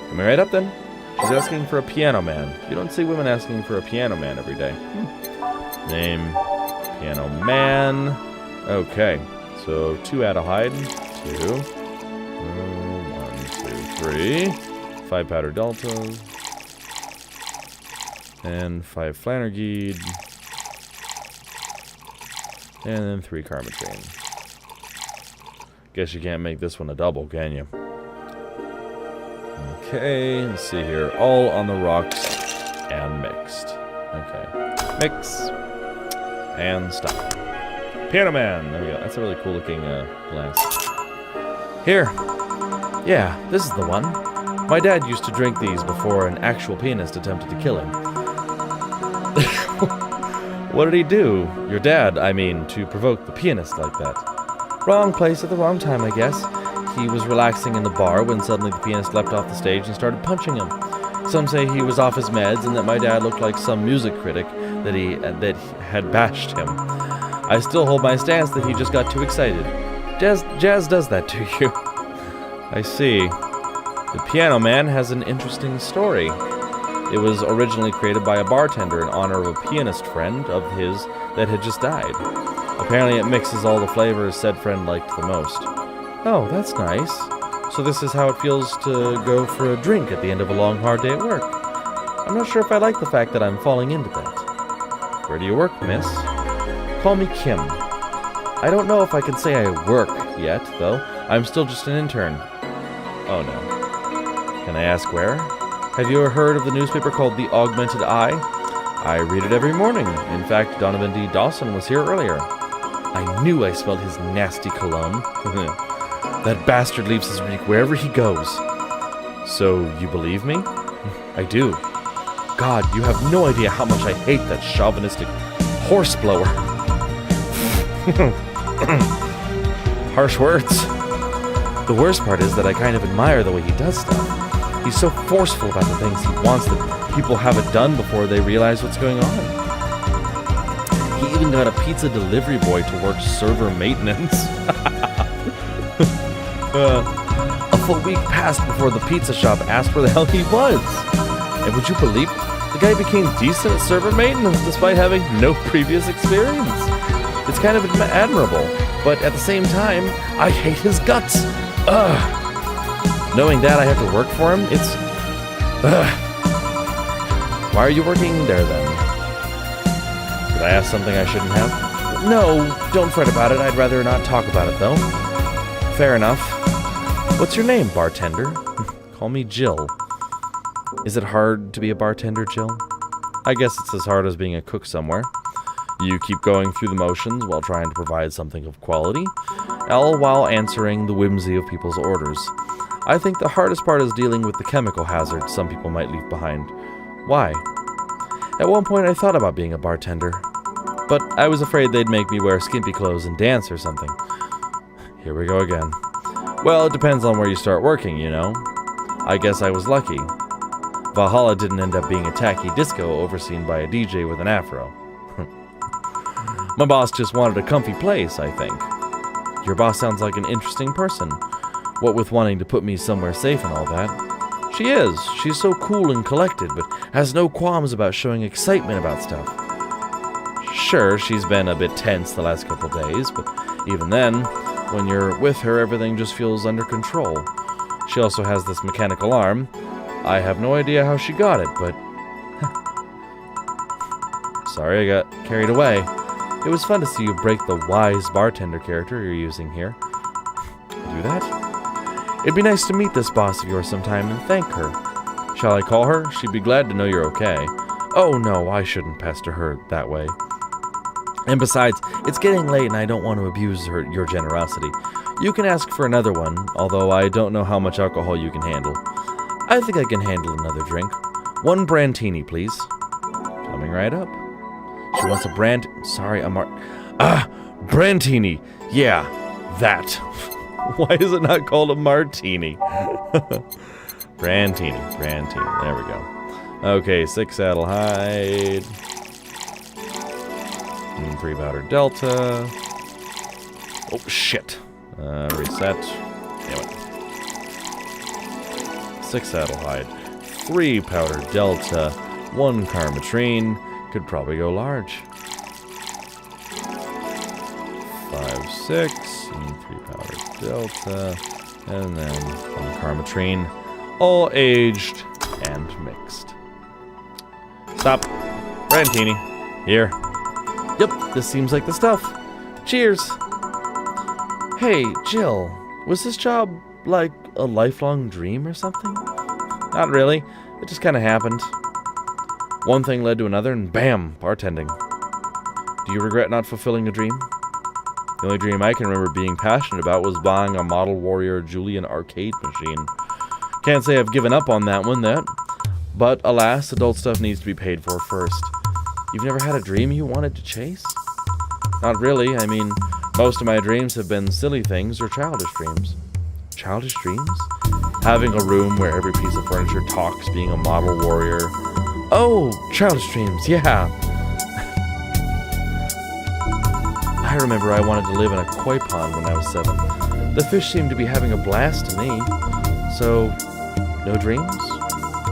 Coming right up then. She's asking for a piano man. You don't see women asking for a piano man every day. Name, piano man. Okay, so 2 Adahide, 2. 1, 2, 3. 5 powder deltas. And 5 Flannergeed. And then 3 Karmotrine. Guess you can't make this one a double, can you? Okay, let's see here. All on the rocks and mixed. Okay. Mix. And stop. Piano Man! There we go. That's a really cool looking glass. Here. Yeah, this is the one. My dad used to drink these before an actual pianist attempted to kill him. What did he do? Your dad, I mean, to provoke the pianist like that? Wrong place at the wrong time, I guess. He was relaxing in the bar when suddenly the pianist leapt off the stage and started punching him. Some say he was off his meds and that my dad looked like some music critic that had bashed him. I still hold my stance that he just got too excited. Jazz does that to you. I see. The Piano Man has an interesting story. It was originally created by a bartender in honor of a pianist friend of his that had just died. Apparently it mixes all the flavors said friend liked the most. Oh, that's nice. So this is how it feels to go for a drink at the end of a long, hard day at work. I'm not sure if I like the fact that I'm falling into that. Where do you work, miss? Call me Kim. I don't know if I can say I work yet, though. I'm still just an intern. Oh no. Can I ask where? Have you ever heard of the newspaper called The Augmented Eye? I read it every morning. In fact, Donovan D. Dawson was here earlier. I knew I smelled his nasty cologne. That bastard leaves his reek wherever he goes. So, you believe me? I do. God, you have no idea how much I hate that chauvinistic horse blower. Harsh words. The worst part is that I kind of admire the way he does stuff. He's so forceful about the things he wants that people have it done before they realize what's going on. He even got a pizza delivery boy to work server maintenance. A full week passed before the pizza shop asked where the hell he was. And would you believe the guy became decent at server maintenance despite having no previous experience? It's kind of admirable, but at the same time, I hate his guts. Knowing that I have to work for him, it's... Why are you working there then? Did I ask something I shouldn't have? No, don't fret about it. I'd rather not talk about it, though. Fair enough. What's your name, bartender? Call me Jill. Is it hard to be a bartender, Jill? I guess it's as hard as being a cook somewhere. You keep going through the motions while trying to provide something of quality, all while answering the whimsy of people's orders. I think the hardest part is dealing with the chemical hazards some people might leave behind. Why? At one point I thought about being a bartender, but I was afraid they'd make me wear skimpy clothes and dance or something. Here we go again. Well, it depends on where you start working, you know. I guess I was lucky. Valhalla didn't end up being a tacky disco overseen by a DJ with an afro. My boss just wanted a comfy place, I think. Your boss sounds like an interesting person. What with wanting to put me somewhere safe and all that. She is. She's so cool and collected, but has no qualms about showing excitement about stuff. Sure, she's been a bit tense the last couple days, but even then, when you're with her, everything just feels under control. She also has this mechanical arm. I have no idea how she got it, but... Sorry, I got carried away. It was fun to see you break the wise bartender character you're using here. Do that? It'd be nice to meet this boss of yours sometime and thank her. Shall I call her? She'd be glad to know you're okay. Oh no, I shouldn't pester her that way. And besides, it's getting late and I don't want to abuse your generosity. You can ask for another one, although I don't know how much alcohol you can handle. I think I can handle another drink. 1 Brantini, please. Coming right up. She wants a Brantini. Yeah, that. Why is it not called a martini? Brantini. There we go. Okay, 6 Adelhyde. 3 powder delta. Oh, shit. Reset. Damn it. 6 Adelhyde. 3 powder delta. 1 Karmotrine. Could probably go large. 5, 6, and 3 powder delta, and then 1 Karmotrine, all aged and mixed. Stop. Brantini. Here. Yep, this seems like the stuff. Cheers. Hey, Jill, was this job like a lifelong dream or something? Not really. It just kind of happened. One thing led to another, and bam, bartending. Do you regret not fulfilling a dream? The only dream I can remember being passionate about was buying a Model Warrior Julian arcade machine. Can't say I've given up on that one yet, but alas, adult stuff needs to be paid for first. You've never had a dream you wanted to chase? Not really. I mean, most of my dreams have been silly things or childish dreams. Childish dreams? Having a room where every piece of furniture talks, being a Model Warrior. Oh, childish dreams, yeah. I remember I wanted to live in a koi pond when I was 7. The fish seemed to be having a blast to me. So, no dreams?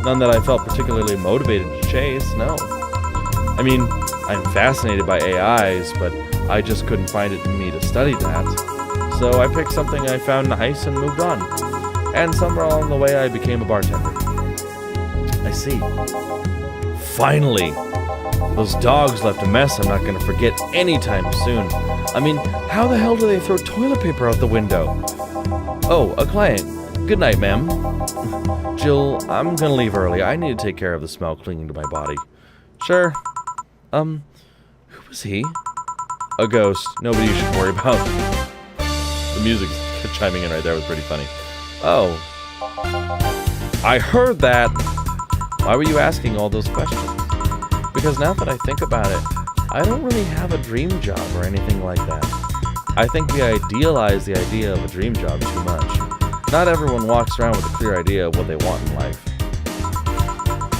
None that I felt particularly motivated to chase, no. I mean, I'm fascinated by AIs, but I just couldn't find it in me to study that. So I picked something I found nice and moved on. And somewhere along the way I became a bartender. I see. Finally! Those dogs left a mess I'm not going to forget anytime soon. I mean, how the hell do they throw toilet paper out the window? Oh, a client. Good night, ma'am. Jill, I'm going to leave early. I need to take care of the smell clinging to my body. Sure. Who was he? A ghost. Nobody you should worry about. The music chiming in right there was pretty funny. Oh. I heard that! Why were you asking all those questions? Because now that I think about it, I don't really have a dream job or anything like that. I think we idealize the idea of a dream job too much. Not everyone walks around with a clear idea of what they want in life.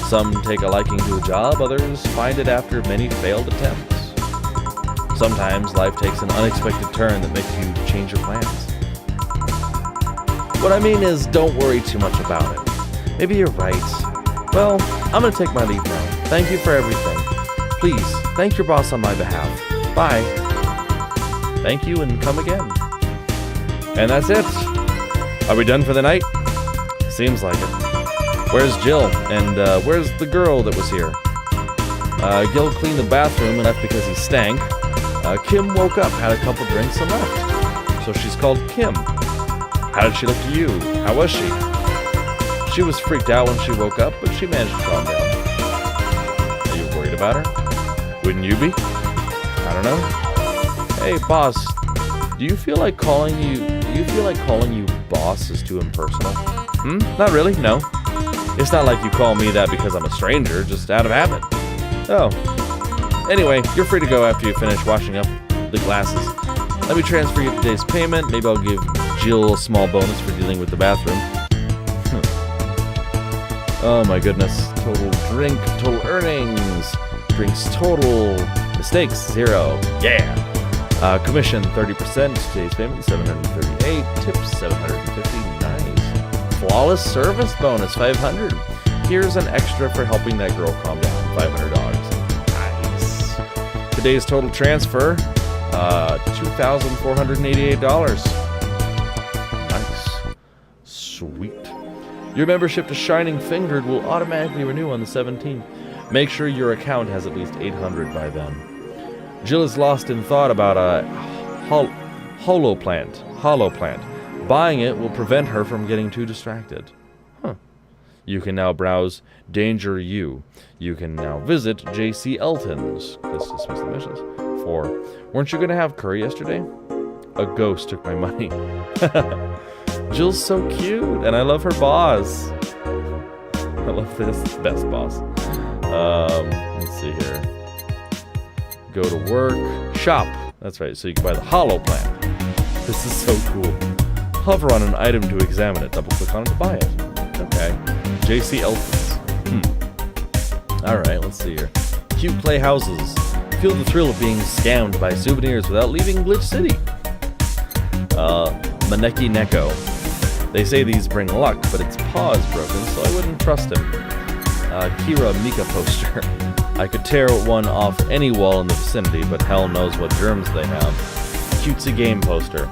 Some take a liking to a job, others find it after many failed attempts. Sometimes life takes an unexpected turn that makes you change your plans. What I mean is, don't worry too much about it. Maybe you're right. Well, I'm gonna take my leave now. Thank you for everything. Please, thank your boss on my behalf. Bye. Thank you and come again. And that's it. Are we done for the night? Seems like it. Where's Jill? And where's the girl that was here? Gil cleaned the bathroom and left because he stank. Kim woke up, had a couple drinks, and left. So she's called Kim. How did she look to you? How was she? She was freaked out when she woke up, but she managed to calm down. Are you worried about her? Wouldn't you be? I don't know. Hey, boss. Do you feel like calling you boss is too impersonal? Not really, no. It's not like you call me that because I'm a stranger, just out of habit. Oh. Anyway, you're free to go after you finish washing up the glasses. Let me transfer you today's payment. Maybe I'll give Jill a small bonus for dealing with the bathroom. Oh my goodness. Total drink, total earnings. Drinks total. Mistakes, 0. Yeah. Commission, 30%. Today's payment, 738. Tips, 750. Nice. Flawless service bonus, 500. Here's an extra for helping that girl calm down, $500. Nice. Today's total transfer, $2,488. Nice. Sweet. Your membership to Shining Fingered will automatically renew on the 17th. Make sure your account has at least 800 by then. Jill is lost in thought about a hollow plant. Buying it will prevent her from getting too distracted. You can now browse Danger U. You can now visit J.C. Elton's. Let's dismiss the missions. 4. Weren't you going to have curry yesterday? A ghost took my money. Jill's so cute, and I love her boss. I love this. Best boss. Let's see here. Go to work. Shop. That's right, so you can buy the hollow plant. This is so cool. Hover on an item to examine it. Double click on it to buy it. Okay. J.C. Elton's. Alright, let's see here. Cute playhouses. Feel the thrill of being scammed by souvenirs without leaving Glitch City. Maneki Neko. They say these bring luck, but its paw is broken, so I wouldn't trust him. Kira Mika poster. I could tear one off any wall in the vicinity, but hell knows what germs they have. Cutesy game poster.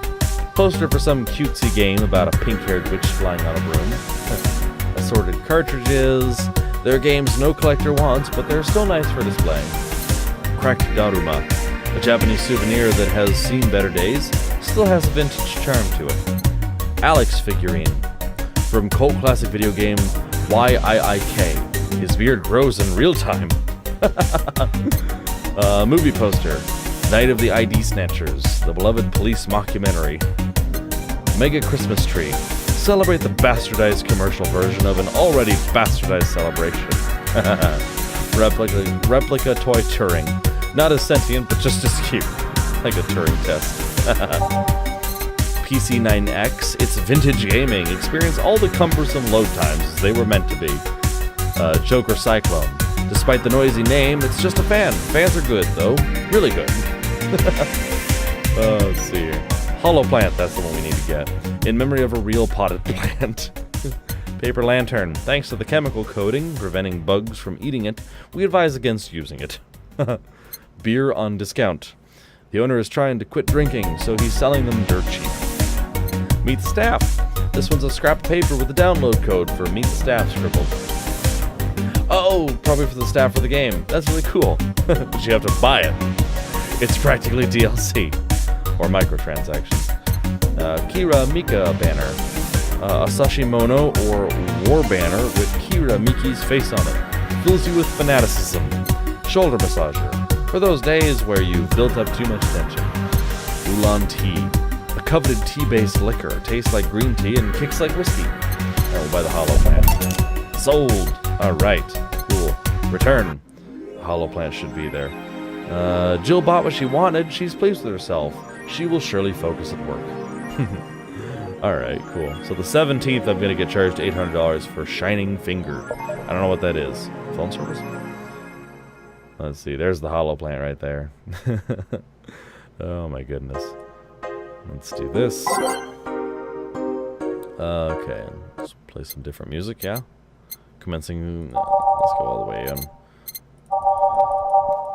Poster for some cutesy game about a pink-haired witch flying on a broom. Assorted cartridges. They're games no collector wants, but they're still nice for display. Cracked Daruma. A Japanese souvenir that has seen better days, still has a vintage charm to it. Alex figurine. From cult classic video game YIIK. His beard grows in real time. Movie poster. Night of the ID Snatchers, the beloved police mockumentary. Mega Christmas tree. Celebrate the bastardized commercial version of an already bastardized celebration. Replica toy Turing. Not as sentient, but just as cute. Like a Turing test. PC9X. It's vintage gaming. Experience all the cumbersome load times as they were meant to be. Joker Cyclone. Despite the noisy name, it's just a fan. Fans are good, though. Really good. Let's see here. Hollow plant, that's the one we need to get. In memory of a real potted plant. Paper lantern. Thanks to the chemical coating preventing bugs from eating it, we advise against using it. Beer on discount. The owner is trying to quit drinking, so he's selling them dirt cheap. Meet the staff. This one's a scrap of paper with the download code for Meet the Staff scribbled. Oh, probably for the staff for the game. That's really cool. But you have to buy it. It's practically DLC. Or microtransactions. Kira Mika banner. A Sashimono or war banner with Kira Miki's face on it. Fills you with fanaticism. Shoulder massager. For those days where you've built up too much tension. Oolong tea. A coveted tea-based liquor. Tastes like green tea and kicks like whiskey. I will buy the hollow plant. Sold. Alright. Cool. Return. The hollow plant should be there. Jill bought what she wanted. She's pleased with herself. She will surely focus at work. Alright, cool. So the 17th, I'm going to get charged $800 for Shining Finger. I don't know what that is. Phone service? Let's see. There's the hollow plant right there. Oh my goodness. Let's do this. Okay. Let's play some different music, yeah? Commencing... let's go all the way in.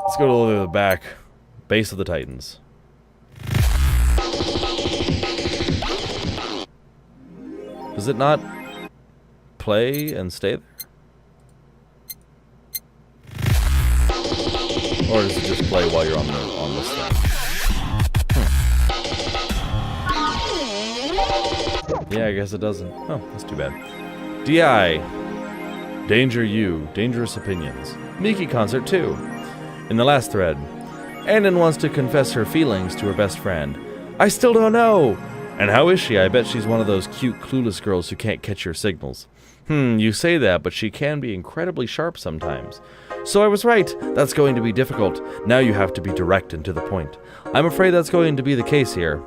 Let's go to the back. Base of the Titans. Does it not play and stay there? Or does it just play while you're on this thing? Yeah, I guess it doesn't. Oh, that's too bad. DI. Danger You. Dangerous Opinions. Miki concert 2. In the last thread, Annan wants to confess her feelings to her best friend. I still don't know! And how is she? I bet she's one of those cute, clueless girls who can't catch your signals. You say that, but she can be incredibly sharp sometimes. So I was right. That's going to be difficult. Now you have to be direct and to the point. I'm afraid that's going to be the case here.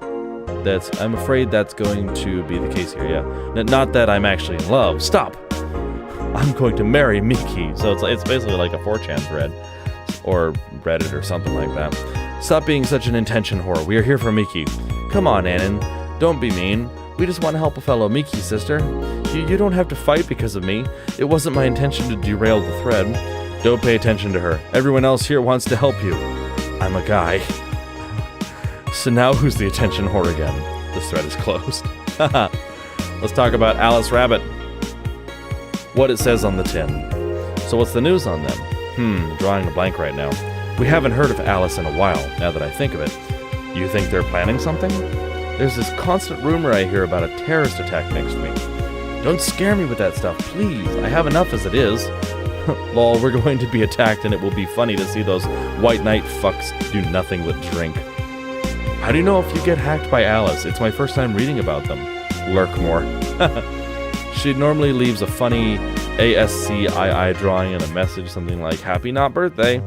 I'm afraid that's going to be the case here, yeah. Not that I'm actually in love. Stop! I'm going to marry Miki. So it's basically like a 4chan thread. Or Reddit or something like that. Stop being such an intention whore. We are here for Miki. Come on, Annan. Don't be mean. We just want to help a fellow Miki, sister. You don't have to fight because of me. It wasn't my intention to derail the thread. Don't pay attention to her. Everyone else here wants to help you. I'm a guy. So now who's the attention whore again? This thread is closed. Let's talk about Alice Rabbit. What it says on the tin. So what's the news on them? Drawing a blank right now. We haven't heard of Alice in a while, now that I think of it. You think they're planning something? There's this constant rumor I hear about a terrorist attack next week. Don't scare me with that stuff, please. I have enough as it is. Lol, we're going to be attacked and it will be funny to see those white knight fucks do nothing but drink. How do you know if you get hacked by Alice? It's my first time reading about them. Lurk more. She normally leaves a funny ASCII drawing and a message, something like, Happy not birthday.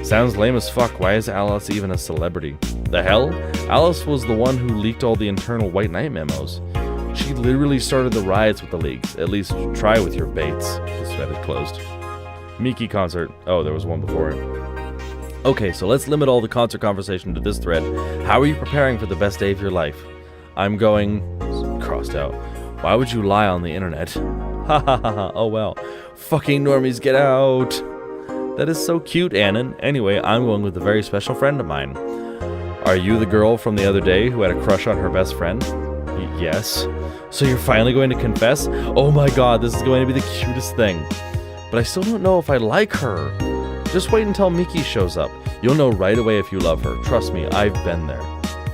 Sounds lame as fuck. Why is Alice even a celebrity? The hell? Alice was the one who leaked all the internal White Knight memos. She literally started the riots with the leaks. At least try with your baits. This thread is closed. Miki concert. Oh, there was one before it. Okay, so let's limit all the concert conversation to this thread. How are you preparing for the best day of your life? I'm going... crossed out. Why would you lie on the internet? Ha ha ha ha. Oh well. Fucking normies, get out. That is so cute, Annan. Anyway, I'm going with a very special friend of mine. Are you the girl from the other day who had a crush on her best friend? Yes. So you're finally going to confess? Oh my god, this is going to be the cutest thing. But I still don't know if I like her. Just wait until Miki shows up. You'll know right away if you love her. Trust me, I've been there.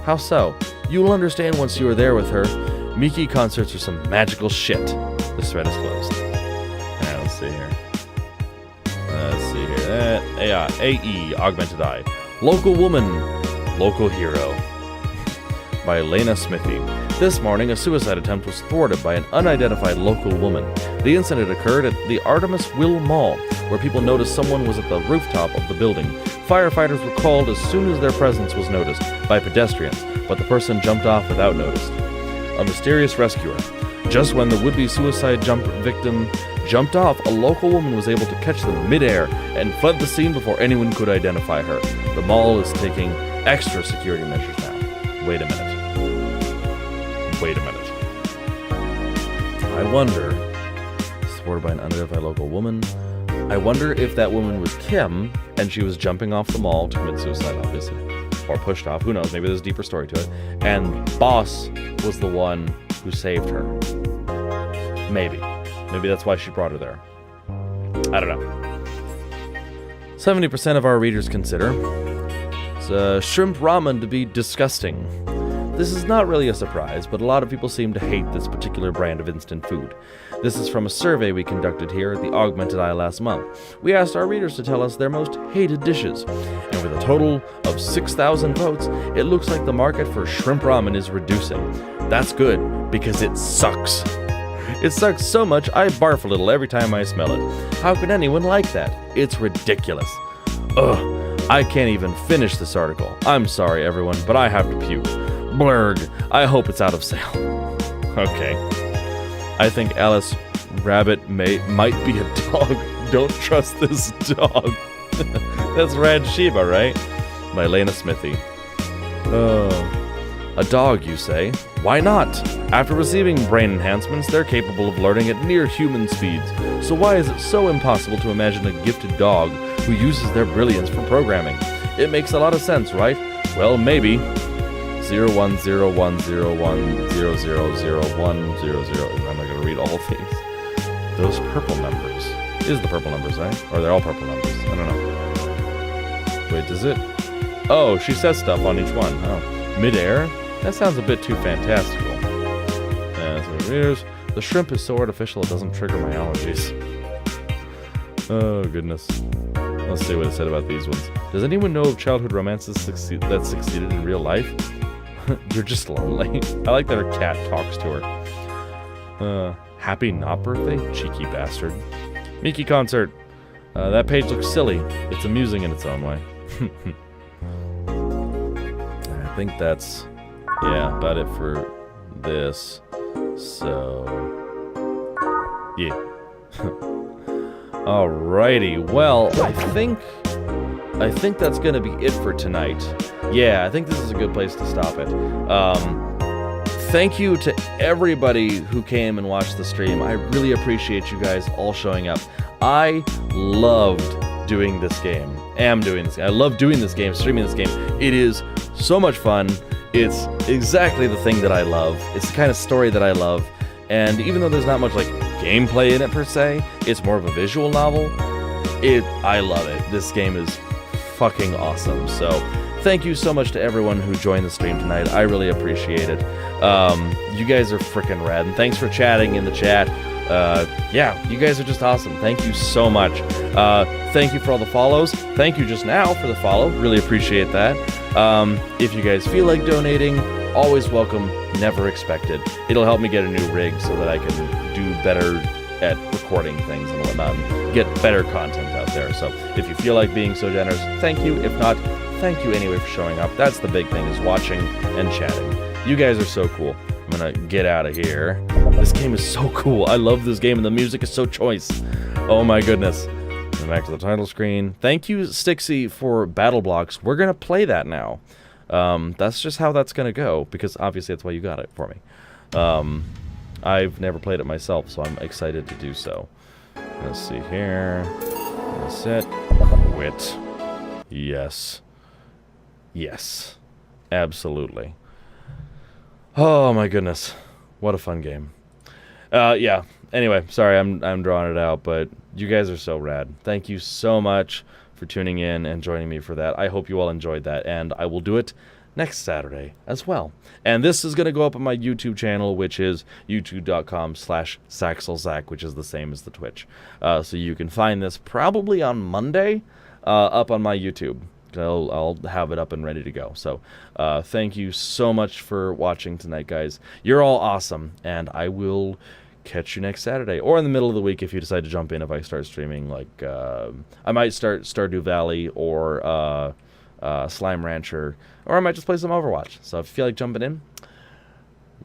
How so? You'll understand once you are there with her. Miki concerts are some magical shit. This thread is closed. Alright, let's see here. AE, Augmented Eye. Local Woman, Local Hero. By Lena Smithy. This morning, a suicide attempt was thwarted by an unidentified local woman. The incident occurred at the Artemis Will Mall, where people noticed someone was at the rooftop of the building. Firefighters were called as soon as their presence was noticed by pedestrians, but the person jumped off without notice. A mysterious rescuer. Just when the would-be suicide victim jumped off, a local woman was able to catch them mid-air and fled the scene before anyone could identify her. The mall is taking extra security measures now. Wait a minute. I wonder, supported by an unidentified local woman, I wonder if that woman was Kim and she was jumping off the mall to commit suicide, obviously. Or pushed off, who knows, maybe there's a deeper story to it. And Boss was the one who saved her. Maybe that's why she brought her there. I don't know. 70% of our readers consider shrimp ramen to be disgusting. This is not really a surprise, but a lot of people seem to hate this particular brand of instant food. This is from a survey we conducted here at the Augmented Eye last month. We asked our readers to tell us their most hated dishes, and with a total of 6,000 votes, it looks like the market for shrimp ramen is reducing. That's good, because it sucks. It sucks so much I barf a little every time I smell it. How could anyone like that? It's ridiculous. Ugh, I can't even finish this article. I'm sorry everyone, but I have to puke. Blurg, I hope it's out of sale. Okay. I think Alice Rabbit might be a dog. Don't trust this dog. That's Rad Sheba, right? By Lena Smithy. A dog, you say? Why not? After receiving brain enhancements, they're capable of learning at near human speeds. So why is it so impossible to imagine a gifted dog who uses their brilliance for programming? It makes a lot of sense, right? Well, maybe. 010101000100. I'm not going to read all of these. Those purple numbers. Is the purple numbers, right? Or they're all purple numbers. I don't know. Wait, does it? Oh, she says stuff on each one. Oh. Mid-air? That sounds a bit too fantastical. The shrimp is so artificial it doesn't trigger my allergies. Oh, goodness. Let's see what it said about these ones. Does anyone know of childhood romances that succeeded in real life? You're just lonely. I like that her cat talks to her. Happy not birthday? Cheeky bastard. Miki concert. That page looks silly. It's amusing in its own way. I think that's, yeah, about it for this. So, yeah. Alrighty. Well, I think that's gonna be it for tonight. Yeah, I think this is a good place to stop it. Thank you to everybody who came and watched the stream. I really appreciate you guys all showing up. I loved doing this game. I love doing this game, streaming this game. It is so much fun. It's exactly the thing that I love. It's the kind of story that I love. And even though there's not much like gameplay in it per se, it's more of a visual novel. I love it. This game is fucking awesome. So thank you so much to everyone who joined the stream tonight. I really appreciate it. You guys are freaking rad. And thanks for chatting in the chat. Yeah, you guys are just awesome. Thank you so much. Thank you for all the follows. Thank you just now for the follow. Really appreciate that. If you guys feel like donating, always welcome, never expected. It'll help me get a new rig so that I can do better at recording things and whatnot and get better content out there. So if you feel like being so generous, thank you. If not, thank you anyway for showing up. That's the big thing, is watching and chatting. You guys are so cool. I'm gonna get out of here. This game is so cool. I love this game and the music is so choice. Oh my goodness. And back to the title screen. Thank you, Stixie, for Battle Blocks. We're gonna play that now. That's just how that's gonna go, because obviously that's why you got it for me. I've never played it myself, so I'm excited to do so. Let's see here. That's it. Quit. Yes. Yes. Absolutely. Oh my goodness. What a fun game. Yeah. Anyway, sorry I'm drawing it out, but you guys are so rad. Thank you so much for tuning in and joining me for that. I hope you all enjoyed that, and I will do it next Saturday as well. And this is going to go up on my YouTube channel, which is youtube.com/Zaxelzach, which is the same as the Twitch. So you can find this probably on Monday up on my YouTube. I'll have it up and ready to go. So thank you so much for watching tonight, guys. You're all awesome, and I will catch you next Saturday, or in the middle of the week if you decide to jump in. If I start streaming, like I might start Stardew Valley or Slime Rancher, or I might just play some Overwatch. So if you feel like jumping in,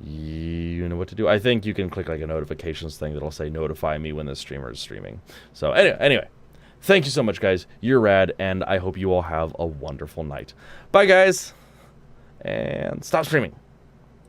you know what to do. I think you can click like a notifications thing that'll say notify me when the streamer is streaming. So anyway, thank you so much, guys. You're rad, and I hope you all have a wonderful night. Bye, guys, and stop streaming.